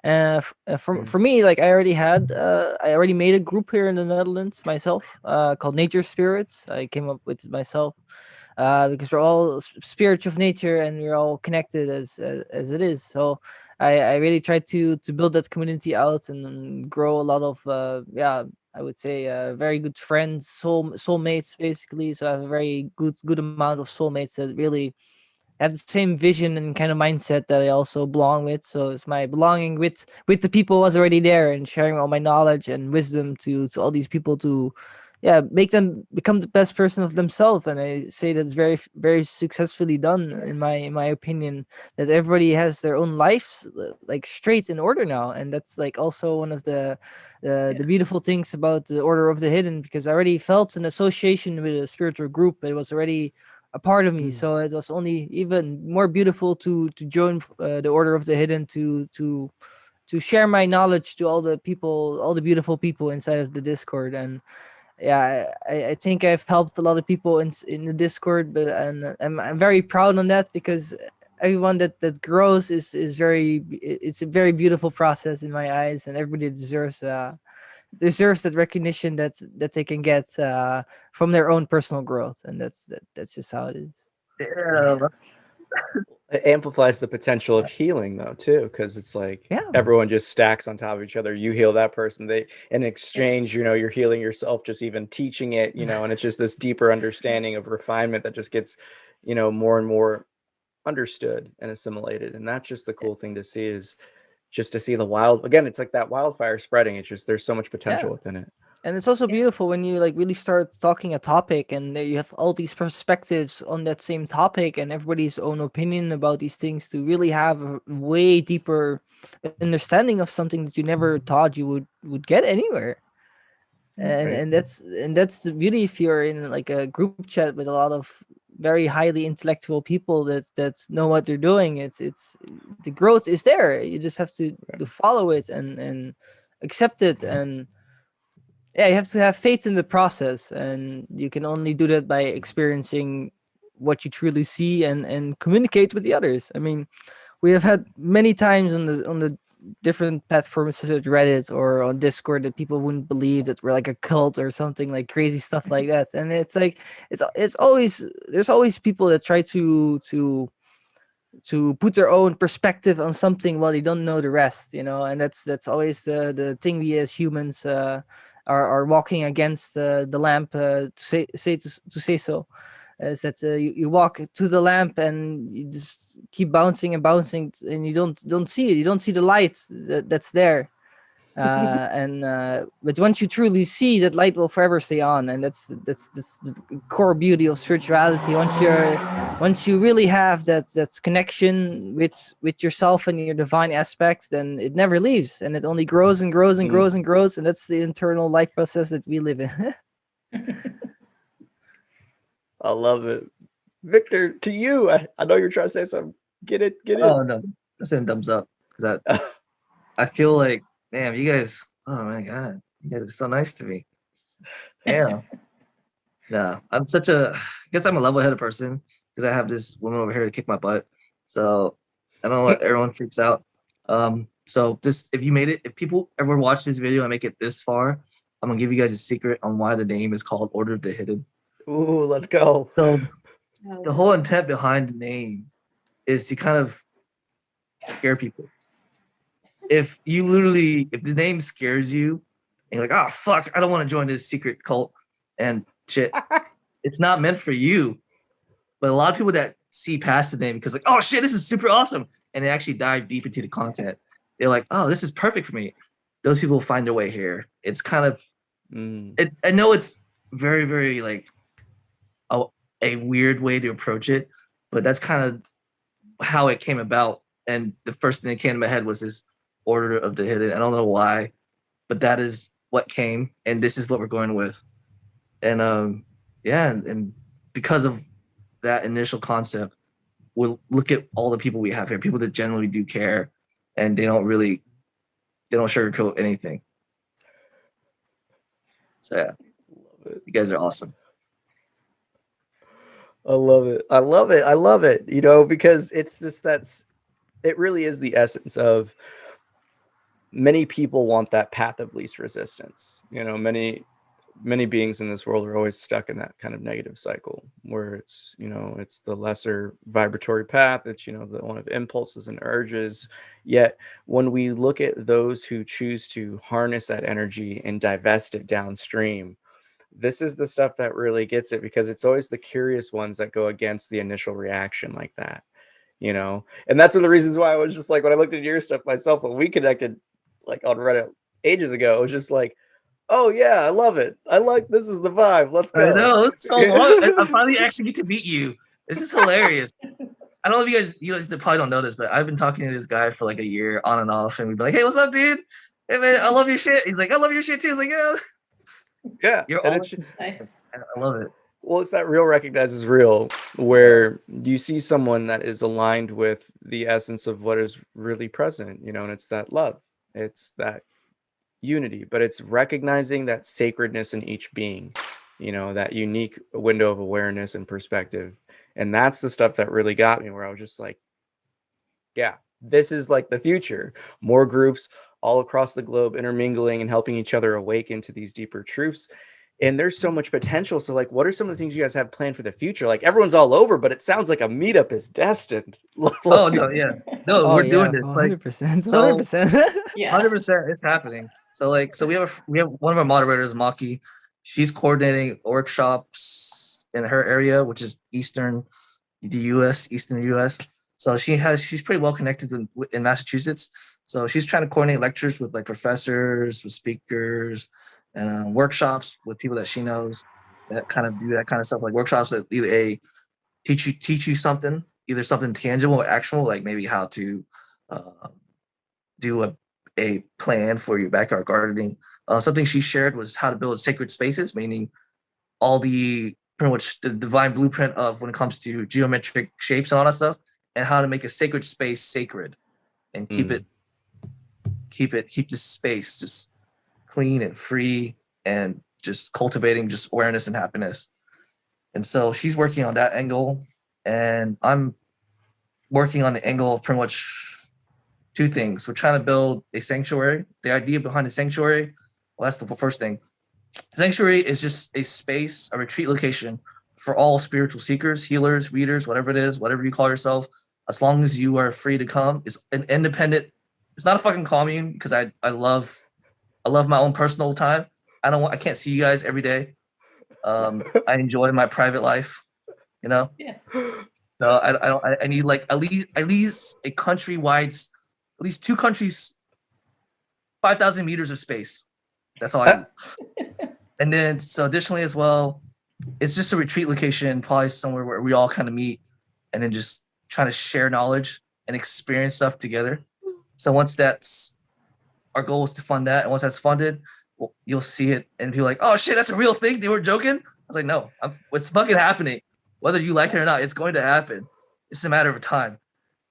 For me, like I already made a group here in the Netherlands myself, called Nature Spirits. I came up with it myself, because we're all spirits of nature and we're all connected as it is. So I really try to build that community out and grow a lot of I would say very good friends, soulmates basically. So I have a very good amount of soulmates that really have the same vision and kind of mindset that I also belong with. So it's my belonging with the people was already there, and sharing all my knowledge and wisdom to all these people to make them become the best person of themselves. And I say that's very, very successfully done in my opinion, that everybody has their own lives like straight in order now. And that's like also one of the beautiful things about the Order of the Hidden, because I already felt an association with a spiritual group. It was already a part of me, so it was only even more beautiful to join the Order of the Hidden, to share my knowledge to all the people, all the beautiful people inside of the Discord. And I think I've helped a lot of people in the Discord, but I'm very proud on that, because everyone that grows is it's a very beautiful process in my eyes, and everybody deserves that recognition that they can get from their own personal growth, and that's just how it is. Yeah. It amplifies the potential of healing though too, because it's like everyone just stacks on top of each other. You heal that person, they in exchange, you're healing yourself, just even teaching it, and it's just this deeper understanding of refinement that just gets more and more understood and assimilated. And that's just the cool thing to see, is just to see it's like that wildfire spreading. It's just, there's so much potential within it. And it's also beautiful when you like really start talking a topic, and you have all these perspectives on that same topic, and everybody's own opinion about these things, to really have a way deeper understanding of something that you never thought you would get anywhere. And that's the beauty if you're in like a group chat with a lot of very highly intellectual people that know what they're doing. It's the growth is there. You just have to follow it and accept it. And you have to have faith in the process, and you can only do that by experiencing what you truly see and communicate with the others. I mean, we have had many times on the different platforms such as Reddit or on Discord that people wouldn't believe that we're like a cult or something, like crazy stuff like that. And it's like it's always, there's always people that try to put their own perspective on something while they don't know the rest, and that's always the thing we as humans are walking against the lamp, to say so, is that you walk to the lamp and you just keep bouncing and bouncing, and you don't see it, you don't see the light that's there. But once you truly see, that light will forever stay on, and that's the core beauty of spirituality. Once you really have that connection with yourself and your divine aspects, then it never leaves, and it only grows and grows and grows and grows, and that's the internal life process that we live in. I love it. Victor, to you, I know you're trying to say something. Get it. Oh no, I'm saying thumbs up. That I feel like, damn, you guys. Oh my god, you guys are so nice to me. Yeah. No, I'm such a. I guess I'm a level-headed person because I have this woman over here to kick my butt. So I don't know what everyone freaks out. So this, if you made it, if people ever watch this video and make it this far, I'm gonna give you guys a secret on why the name is called Order of the Hidden. Ooh, let's go. So the whole intent behind the name is to kind of scare people. If the name scares you and you're like, oh fuck, I don't want to join this secret cult and shit, it's not meant for you. But a lot of people that see past the name because like, oh shit, this is super awesome, and they actually dive deep into the content. They're like, oh, this is perfect for me. Those people find their way here. It's kind of I know it's very, very like a weird way to approach it, but that's kind of how it came about. And the first thing that came to my head was this Order of the Hidden. I don't know why, but that is what came, and this is what we're going with. And and because of that initial concept, we'll look at all the people we have here, people that generally do care, and they don't sugarcoat anything. So yeah, you guys are awesome. I love it. You know, because it really is the essence of many people want that path of least resistance. You know, many beings in this world are always stuck in that kind of negative cycle where it's, you know, it's the lesser vibratory path. It's, you know, the one of impulses and urges. Yet when we look at those who choose to harness that energy and divest it downstream, this is the stuff that really gets it, because it's always the curious ones that go against the initial reaction like that, you know? And that's one of the reasons why I was just like, when I looked at your stuff myself, when we connected like on Reddit ages ago, it was just like, oh yeah, I love it. This is the vibe. Let's go. I know, it's so long. I finally actually get to meet you. This is hilarious. I don't know if you guys probably don't know this, but I've been talking to this guy for like a year on and off, and we'd be like, hey, what's up, dude? Hey man, I love your shit. He's like, I love your shit too. He's like, yeah. Yeah, You're and all it's just Nice. I love it. well, it's that real recognizes real, where you see someone that is aligned with the essence of what is really present, you know, and it's that love, it's that unity, but it's recognizing that sacredness in each being, you know, that unique window of awareness and perspective. And that's the stuff that really got me, where I was just like, yeah, this is like the future. More groups all across the globe intermingling and helping each other awaken to these deeper truths. And there's so much potential. So like, what are some of the things you guys have planned for the future? Like, everyone's all over, but it sounds like a meetup is destined. Oh no, yeah. No, we're doing this. Like 100%. so 100%. Yeah. 100%, it's happening. So we have one of our moderators, Maki. She's coordinating workshops in her area, which is eastern US. So she's pretty well connected in Massachusetts. So she's trying to coordinate lectures with like professors, with speakers, and workshops with people that she knows that kind of do that kind of stuff, like workshops that either teach you something, either something tangible or actionable, like maybe how to do a plan for your backyard gardening. Something she shared was how to build sacred spaces, meaning all the pretty much the divine blueprint of when it comes to geometric shapes and all that stuff, and how to make a sacred space sacred and keep this space just clean and free and just cultivating just awareness and happiness. And so she's working on that angle, and I'm working on the angle of pretty much two things. We're trying to build a sanctuary. The idea behind the sanctuary, well, that's the first thing. Sanctuary is just a space, a retreat location for all spiritual seekers, healers, readers, whatever it is, whatever you call yourself, as long as you are free to come. It's an independent, it's not a fucking commune, because I love my own personal time. I can't see you guys every day. I enjoy my private life, you know? Yeah. So I need like at least a countrywide, at least two countries 5,000 meters of space. That's all I need. And then, so additionally as well, it's just a retreat location, probably somewhere where we all kind of meet and then just try to share knowledge and experience stuff together. So once that's, our goal is to fund that. And once that's funded, well, you'll see it and be like, oh shit, that's a real thing. They were joking. I was like, no, it's fucking happening. Whether you like it or not, it's going to happen. It's a matter of time.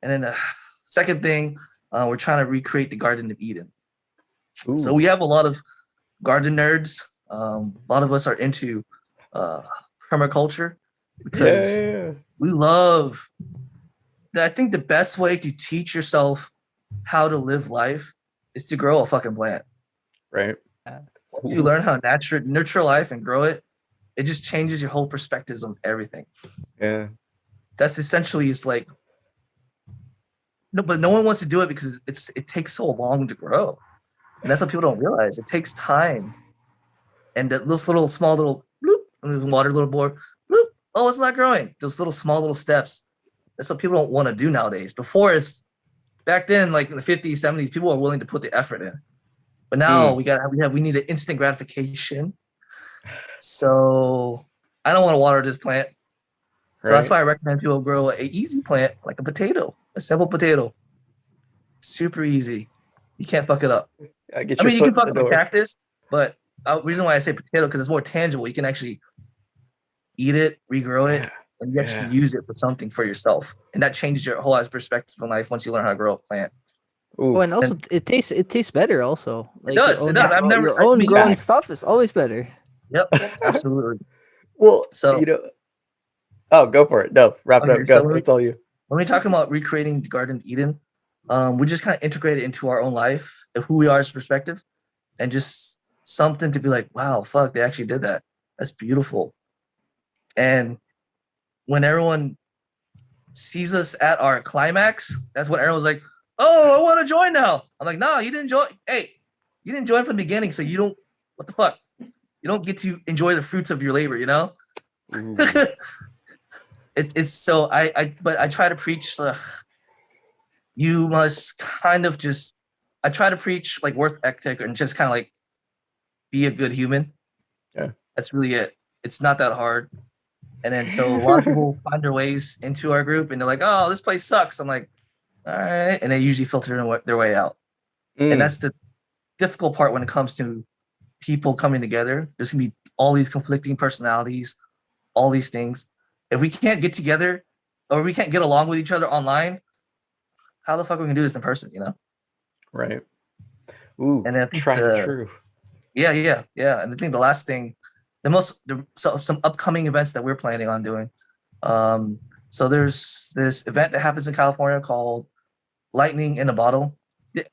And then the second thing, we're trying to recreate the Garden of Eden. Ooh. So we have a lot of garden nerds. A lot of us are into permaculture because we love. I think the best way to teach yourself how to live life is to grow a fucking plant. Right. Once you learn how to nurture life and grow it, it just changes your whole perspectives on everything. Yeah. That's essentially, it's like, no, but no one wants to do it because it takes so long to grow. And that's what people don't realize. It takes time. And those little small little bloop, water little more, bloop, oh, it's not growing. Those little small little steps. That's what people don't want to do nowadays. Before, it's back then, like in the 50s, 70s, people are willing to put the effort in. But now we need an instant gratification. So I don't want to water this plant. So that's why I recommend people grow an easy plant, like a potato, a simple potato. Super easy. You can't fuck it up. I mean, you can fuck up a cactus, but the reason why I say potato, because it's more tangible. You can actually eat it, regrow it, and you actually use it for something for yourself. And that changes your whole perspective in life once you learn how to grow a plant. Ooh. Oh, and also it tastes better also. Like it does. I've never your own grown stuff is always better. Yep, absolutely. Well, so oh, go for it. No, wrap it up. Go. So it's all you. When we're talking about recreating the Garden of Eden, we just kind of integrate it into our own life, who we are as perspective, and just something to be like, wow, fuck, they actually did that. That's beautiful. And when everyone sees us at our climax, that's when everyone's like, oh, I want to join now. I'm like, nah, you didn't join. Hey, you didn't join from the beginning, so you don't, what the fuck? You don't get to enjoy the fruits of your labor, you know? It's so, but I try to preach, you must kind of just, I try to preach like worth ethic and just kind of like be a good human. Yeah. That's really it. It's not that hard. And then so a lot of people find their ways into our group and they're like, oh, this place sucks. I'm like, all right. And they usually filter their way out. And that's the difficult part when it comes to people coming together. There's gonna be all these conflicting personalities, all these things. If we can't get together or we can't get along with each other online, how the fuck are we gonna do this in person, you know? Right. Ooh, and then true. Yeah. And I think the last thing, some upcoming events that we're planning on doing. So there's this event that happens in California called Lightning in a Bottle.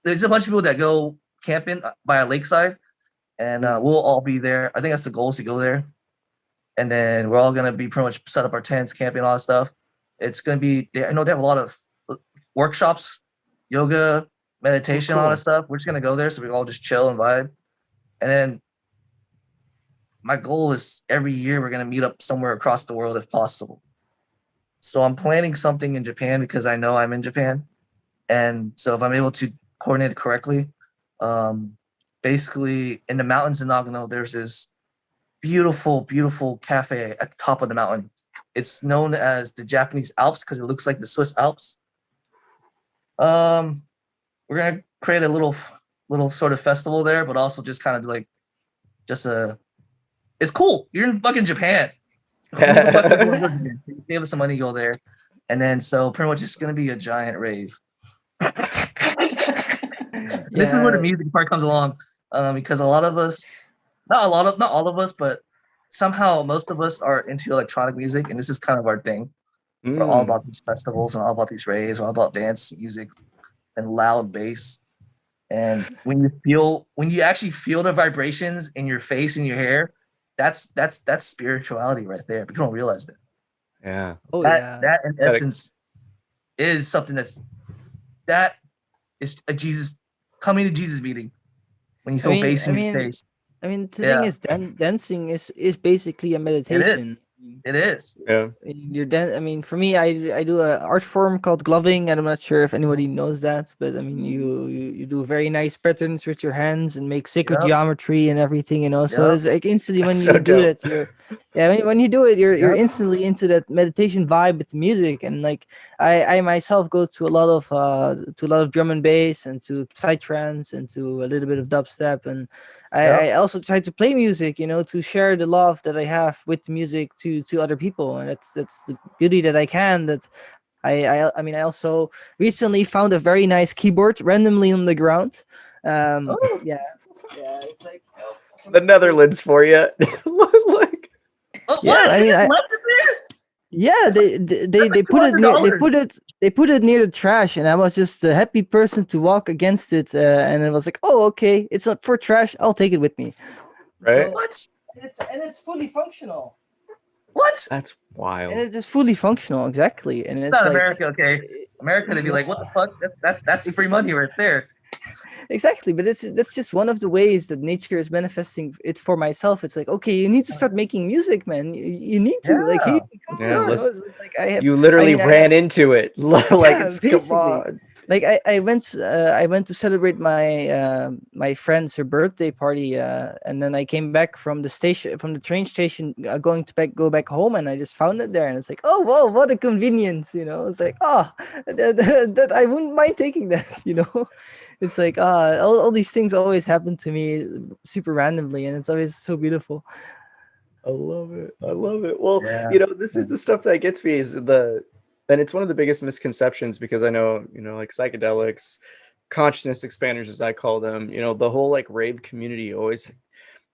There's a bunch of people that go camping by a lakeside, and we'll all be there. I think that's the goal, is to go there. And then we're all gonna be pretty much set up our tents, camping, all that stuff. It's gonna be, I know they have a lot of workshops, yoga, meditation, all that stuff. We're just gonna go there so we can all just chill and vibe. And then my goal is every year we're gonna meet up somewhere across the world if possible. So I'm planning something in Japan because I know I'm in Japan. And so if I'm able to coordinate it correctly, basically in the mountains in Nagano, there's this beautiful, beautiful cafe at the top of the mountain. It's known as the Japanese Alps because it looks like the Swiss Alps. We're gonna create a little sort of festival there, but also just kind of like it's cool. You're in fucking Japan. So save us some money, go there. And then so pretty much it's gonna be a giant rave. This is where the music part comes along. Because a lot of us, not all of us, but somehow most of us are into electronic music, and this is kind of our thing. We're all about these festivals and all about these raves, all about dance music and loud bass. And when you actually feel the vibrations in your face and your hair, that's spirituality right there. People don't realize that. Yeah. That in essence is something that is a Jesus coming to Jesus meeting. When you feel bass in your face. I mean, the thing is, dancing is basically a meditation. It is. Yeah. I mean, for me, I do a art form called gloving, and I'm not sure if anybody knows that, but I mean, you do very nice patterns with your hands and make sacred Yep. geometry and everything, you know. So Yep. it's like instantly That's when so you do dope. it, when you do it, you're Yep. instantly into that meditation vibe with the music, and like I myself go to a lot of drum and bass and to psytrance and to a little bit of dubstep, and Yep. I also try to play music, you know, to share the love that I have with music to other people, and that's the beauty that I can. That I mean, I also recently found a very nice keyboard randomly on the ground. Oh, Yeah, yeah, it's like The Netherlands for you. Like, oh, yeah, what? I They mean, just left it there? yeah, That's like, they that's like put it near $200. they put it near the trash, and I was just a happy person to walk against it, and it was like, oh, okay, it's not for trash, I'll take it with me. right? So What? it's fully functional. What? That's And wild. it is fully functional, exactly. And It's it's not like America, okay? America, they'd be like, what the fuck? That's free money right there. exactly, but that's just one of the ways that nature is manifesting it for myself. It's like, okay, you need to start making music, man. You need to like, Yeah. here you go. Yeah, You know, listen. it's like I have, You I literally mean, I ran into it. Like yeah, it's come basically. on. Like I went to celebrate my friend's her birthday party, and then I came back from the train station, going to go back home, and I just found it there, and it's like, oh wow, what a convenience, you know. It's like, oh, that I wouldn't mind taking that, you know. It's like all these things always happen to me super randomly, and it's always so beautiful. I love it. I love it. Well, Yeah. this is the stuff that gets me and it's one of the biggest misconceptions because I know, like psychedelics, consciousness expanders, as I call them, the whole like rave community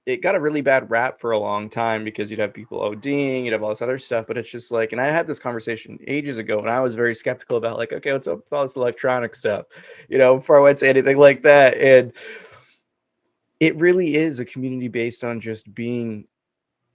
it got a really bad rap for a long time because you'd have people ODing, you'd have all this other stuff, but it's just like, and I had this conversation ages ago and I was very skeptical about like, okay, what's up with all this electronic stuff, before I went to anything like that. And it really is a community based on just being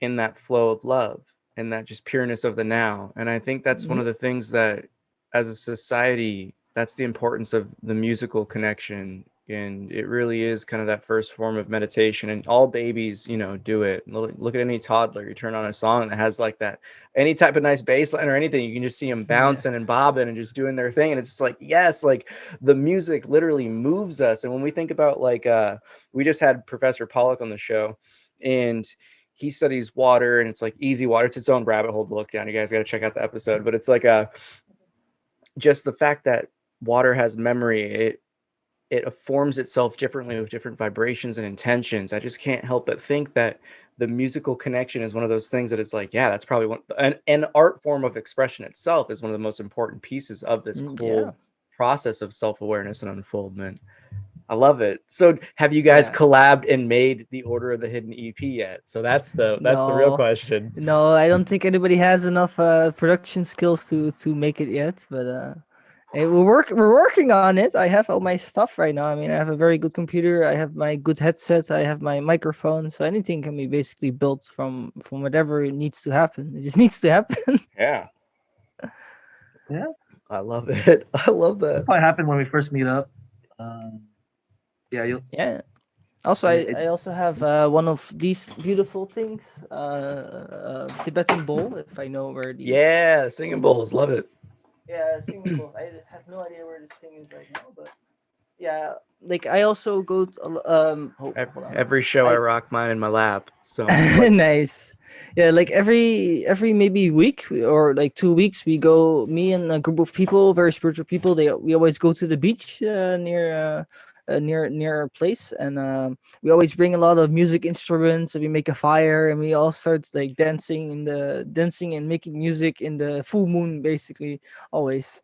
in that flow of love and that just pureness of the now. And I think that's one of the things that as a society, that's the importance of the musical connection. And it really is kind of that first form of meditation. And all babies, do it. Look at any toddler. You turn on a song that has like that, any type of nice bass line or anything, you can just see them bouncing and bobbing and just doing their thing. And it's just like, yes, like the music literally moves us. And when we think about like, we just had Professor Pollock on the show, and he studies water, and it's like easy water. It's its own rabbit hole to look down. You guys got to check out the episode, but it's like just the fact that water has memory. It forms itself differently with different vibrations and intentions. I just can't help but think that the musical connection is one of those things that it's like, yeah, that's probably an art form of expression itself is one of the most important pieces of this cool process of self-awareness and unfoldment. I love it. So have you guys collabed and made the Order of the Hidden EP yet? So that's the real question. No, I don't think anybody has enough production skills to make it yet, but we're working on it. I have all my stuff right now. I mean, I have a very good computer. I have my good headset. I have my microphone. So anything can be basically built from whatever it needs to happen. It just needs to happen. Yeah. Yeah. I love it. I love that. Probably happened when we first meet up. Yeah. Also, I also have one of these beautiful things, Tibetan bowl. If I know where the singing bowls, love it. Yeah, singing bowls. I have no idea where this thing is right now, but yeah, like I also go to hold on. Every show I rock mine in my lap. So nice. Yeah, like every maybe week or like 2 weeks, we go. Me and a group of people, very spiritual people. We always go to the beach near our place, and we always bring a lot of music instruments, and we make a fire, and we all start like dancing and making music in the full moon, basically, always.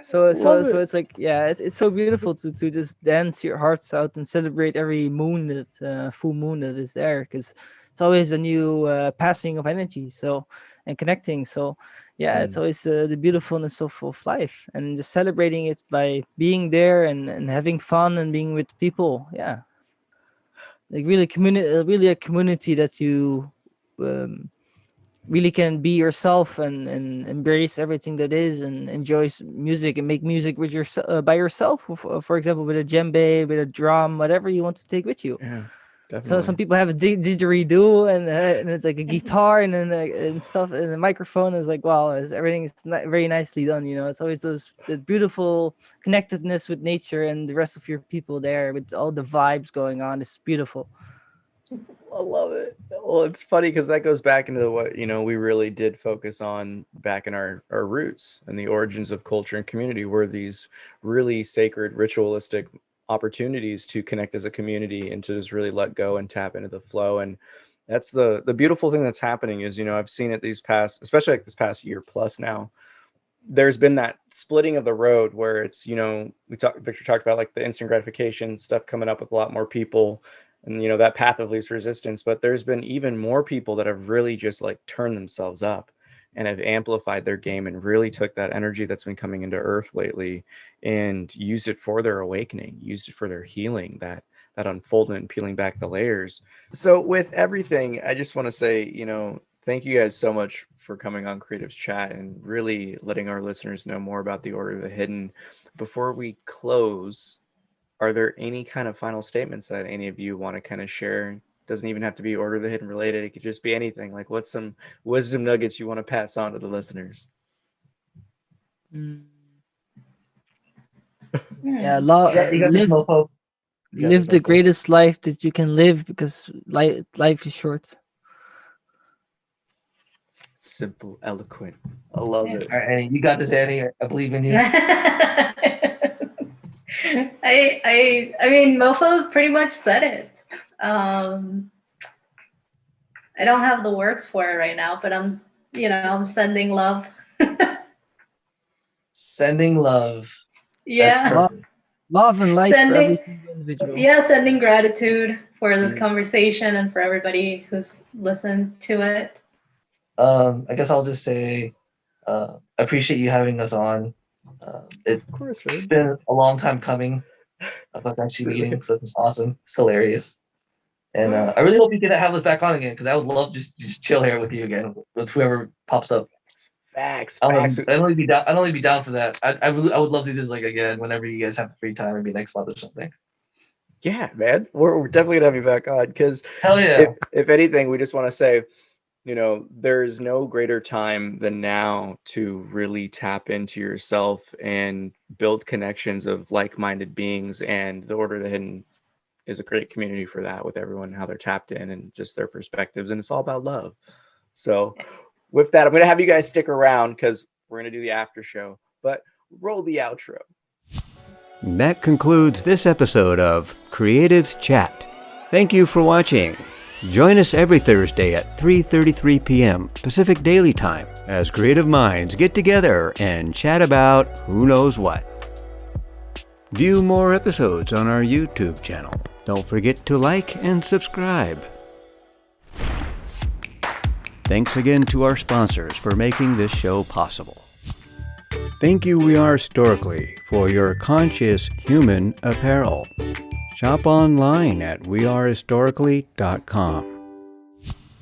So it's like, yeah, it's so beautiful to just dance your hearts out and celebrate every moon that full moon that is there, because it's always a new passing of energy, so, and connecting. So yeah, it's always the beautifulness of life, and just celebrating it by being there and having fun and being with people. Yeah, like really really a community that you really can be yourself and embrace everything that is, and enjoy music and make music with by yourself, for example, with a djembe, with a drum, whatever you want to take with you. Yeah. Definitely. some people have a didgeridoo and it's like a guitar and then and stuff, and the microphone is like, wow, everything is very nicely done. It's always the beautiful connectedness with nature and the rest of your people there with all the vibes going on. It's beautiful. I love it. Well, it's funny because that goes back into what we really did focus on back in our roots and the origins of culture and community were these really sacred, ritualistic opportunities to connect as a community and to just really let go and tap into the flow. And that's the beautiful thing that's happening is I've seen it especially like this past year plus now. There's been that splitting of the road where it's Victor talked about like the instant gratification stuff coming up with a lot more people. And that path of least resistance, but there's been even more people that have really just like turned themselves up and have amplified their game and really took that energy that's been coming into earth lately and used it for their awakening, used it for their healing, that unfoldment, peeling back the layers. So with everything, I just want to say, thank you guys so much for coming on Creatives Chat and really letting our listeners know more about the Order of the Hidden. Before we close, are there any kind of final statements that any of you want to kind of share? Doesn't even have to be Order of the Hidden related. It could just be anything. Like, what's some wisdom nuggets you want to pass on to the listeners? Yeah, You got live this, the Mofo. greatest life that you can live because life is short. Simple, eloquent. I love it. All right, Annie, you got this, Annie. I believe in you. I mean, Mofo pretty much said it. I don't have the words for it right now, but I'm sending love. Sending love. Yeah. That's perfect. Love and light for every Sending, single individual. yeah, sending gratitude for this conversation and for everybody who's listened to it. I guess I'll just say, I appreciate you having us on. Of course, it's been a long time coming about actually meeting, so it's awesome. It's hilarious. And I really hope you can have us back on again because I would love just chill here with you again with whoever pops up. Facts. I'd only be down for that. I would love to do this like again whenever you guys have free time, maybe next month or something. Yeah, man. We're definitely gonna have you back on because hell yeah. If anything, we just want to say, there's no greater time than now to really tap into yourself and build connections of like-minded beings. And the Order of the Hidden is a great community for that, with everyone, how they're tapped in and just their perspectives. And it's all about love. So with that, I'm going to have you guys stick around because we're going to do the after show, but roll the outro. That concludes this episode of Creatives Chat. Thank you for watching. Join us every Thursday at 3:33 p.m. Pacific Daily Time as creative minds get together and chat about who knows what. View more episodes on our YouTube channel. Don't forget to like and subscribe. Thanks again to our sponsors for making this show possible. Thank you, We Are Historically, for your conscious human apparel. Shop online at wearehistorically.com.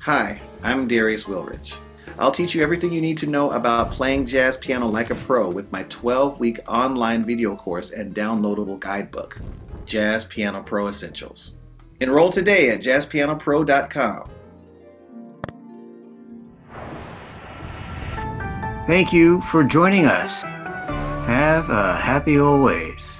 Hi, I'm Darius Wilrich. I'll teach you everything you need to know about playing jazz piano like a pro with my 12-week online video course and downloadable guidebook, Jazz Piano Pro Essentials. Enroll today at jazzpianopro.com. Thank you for joining us. Have a happy always.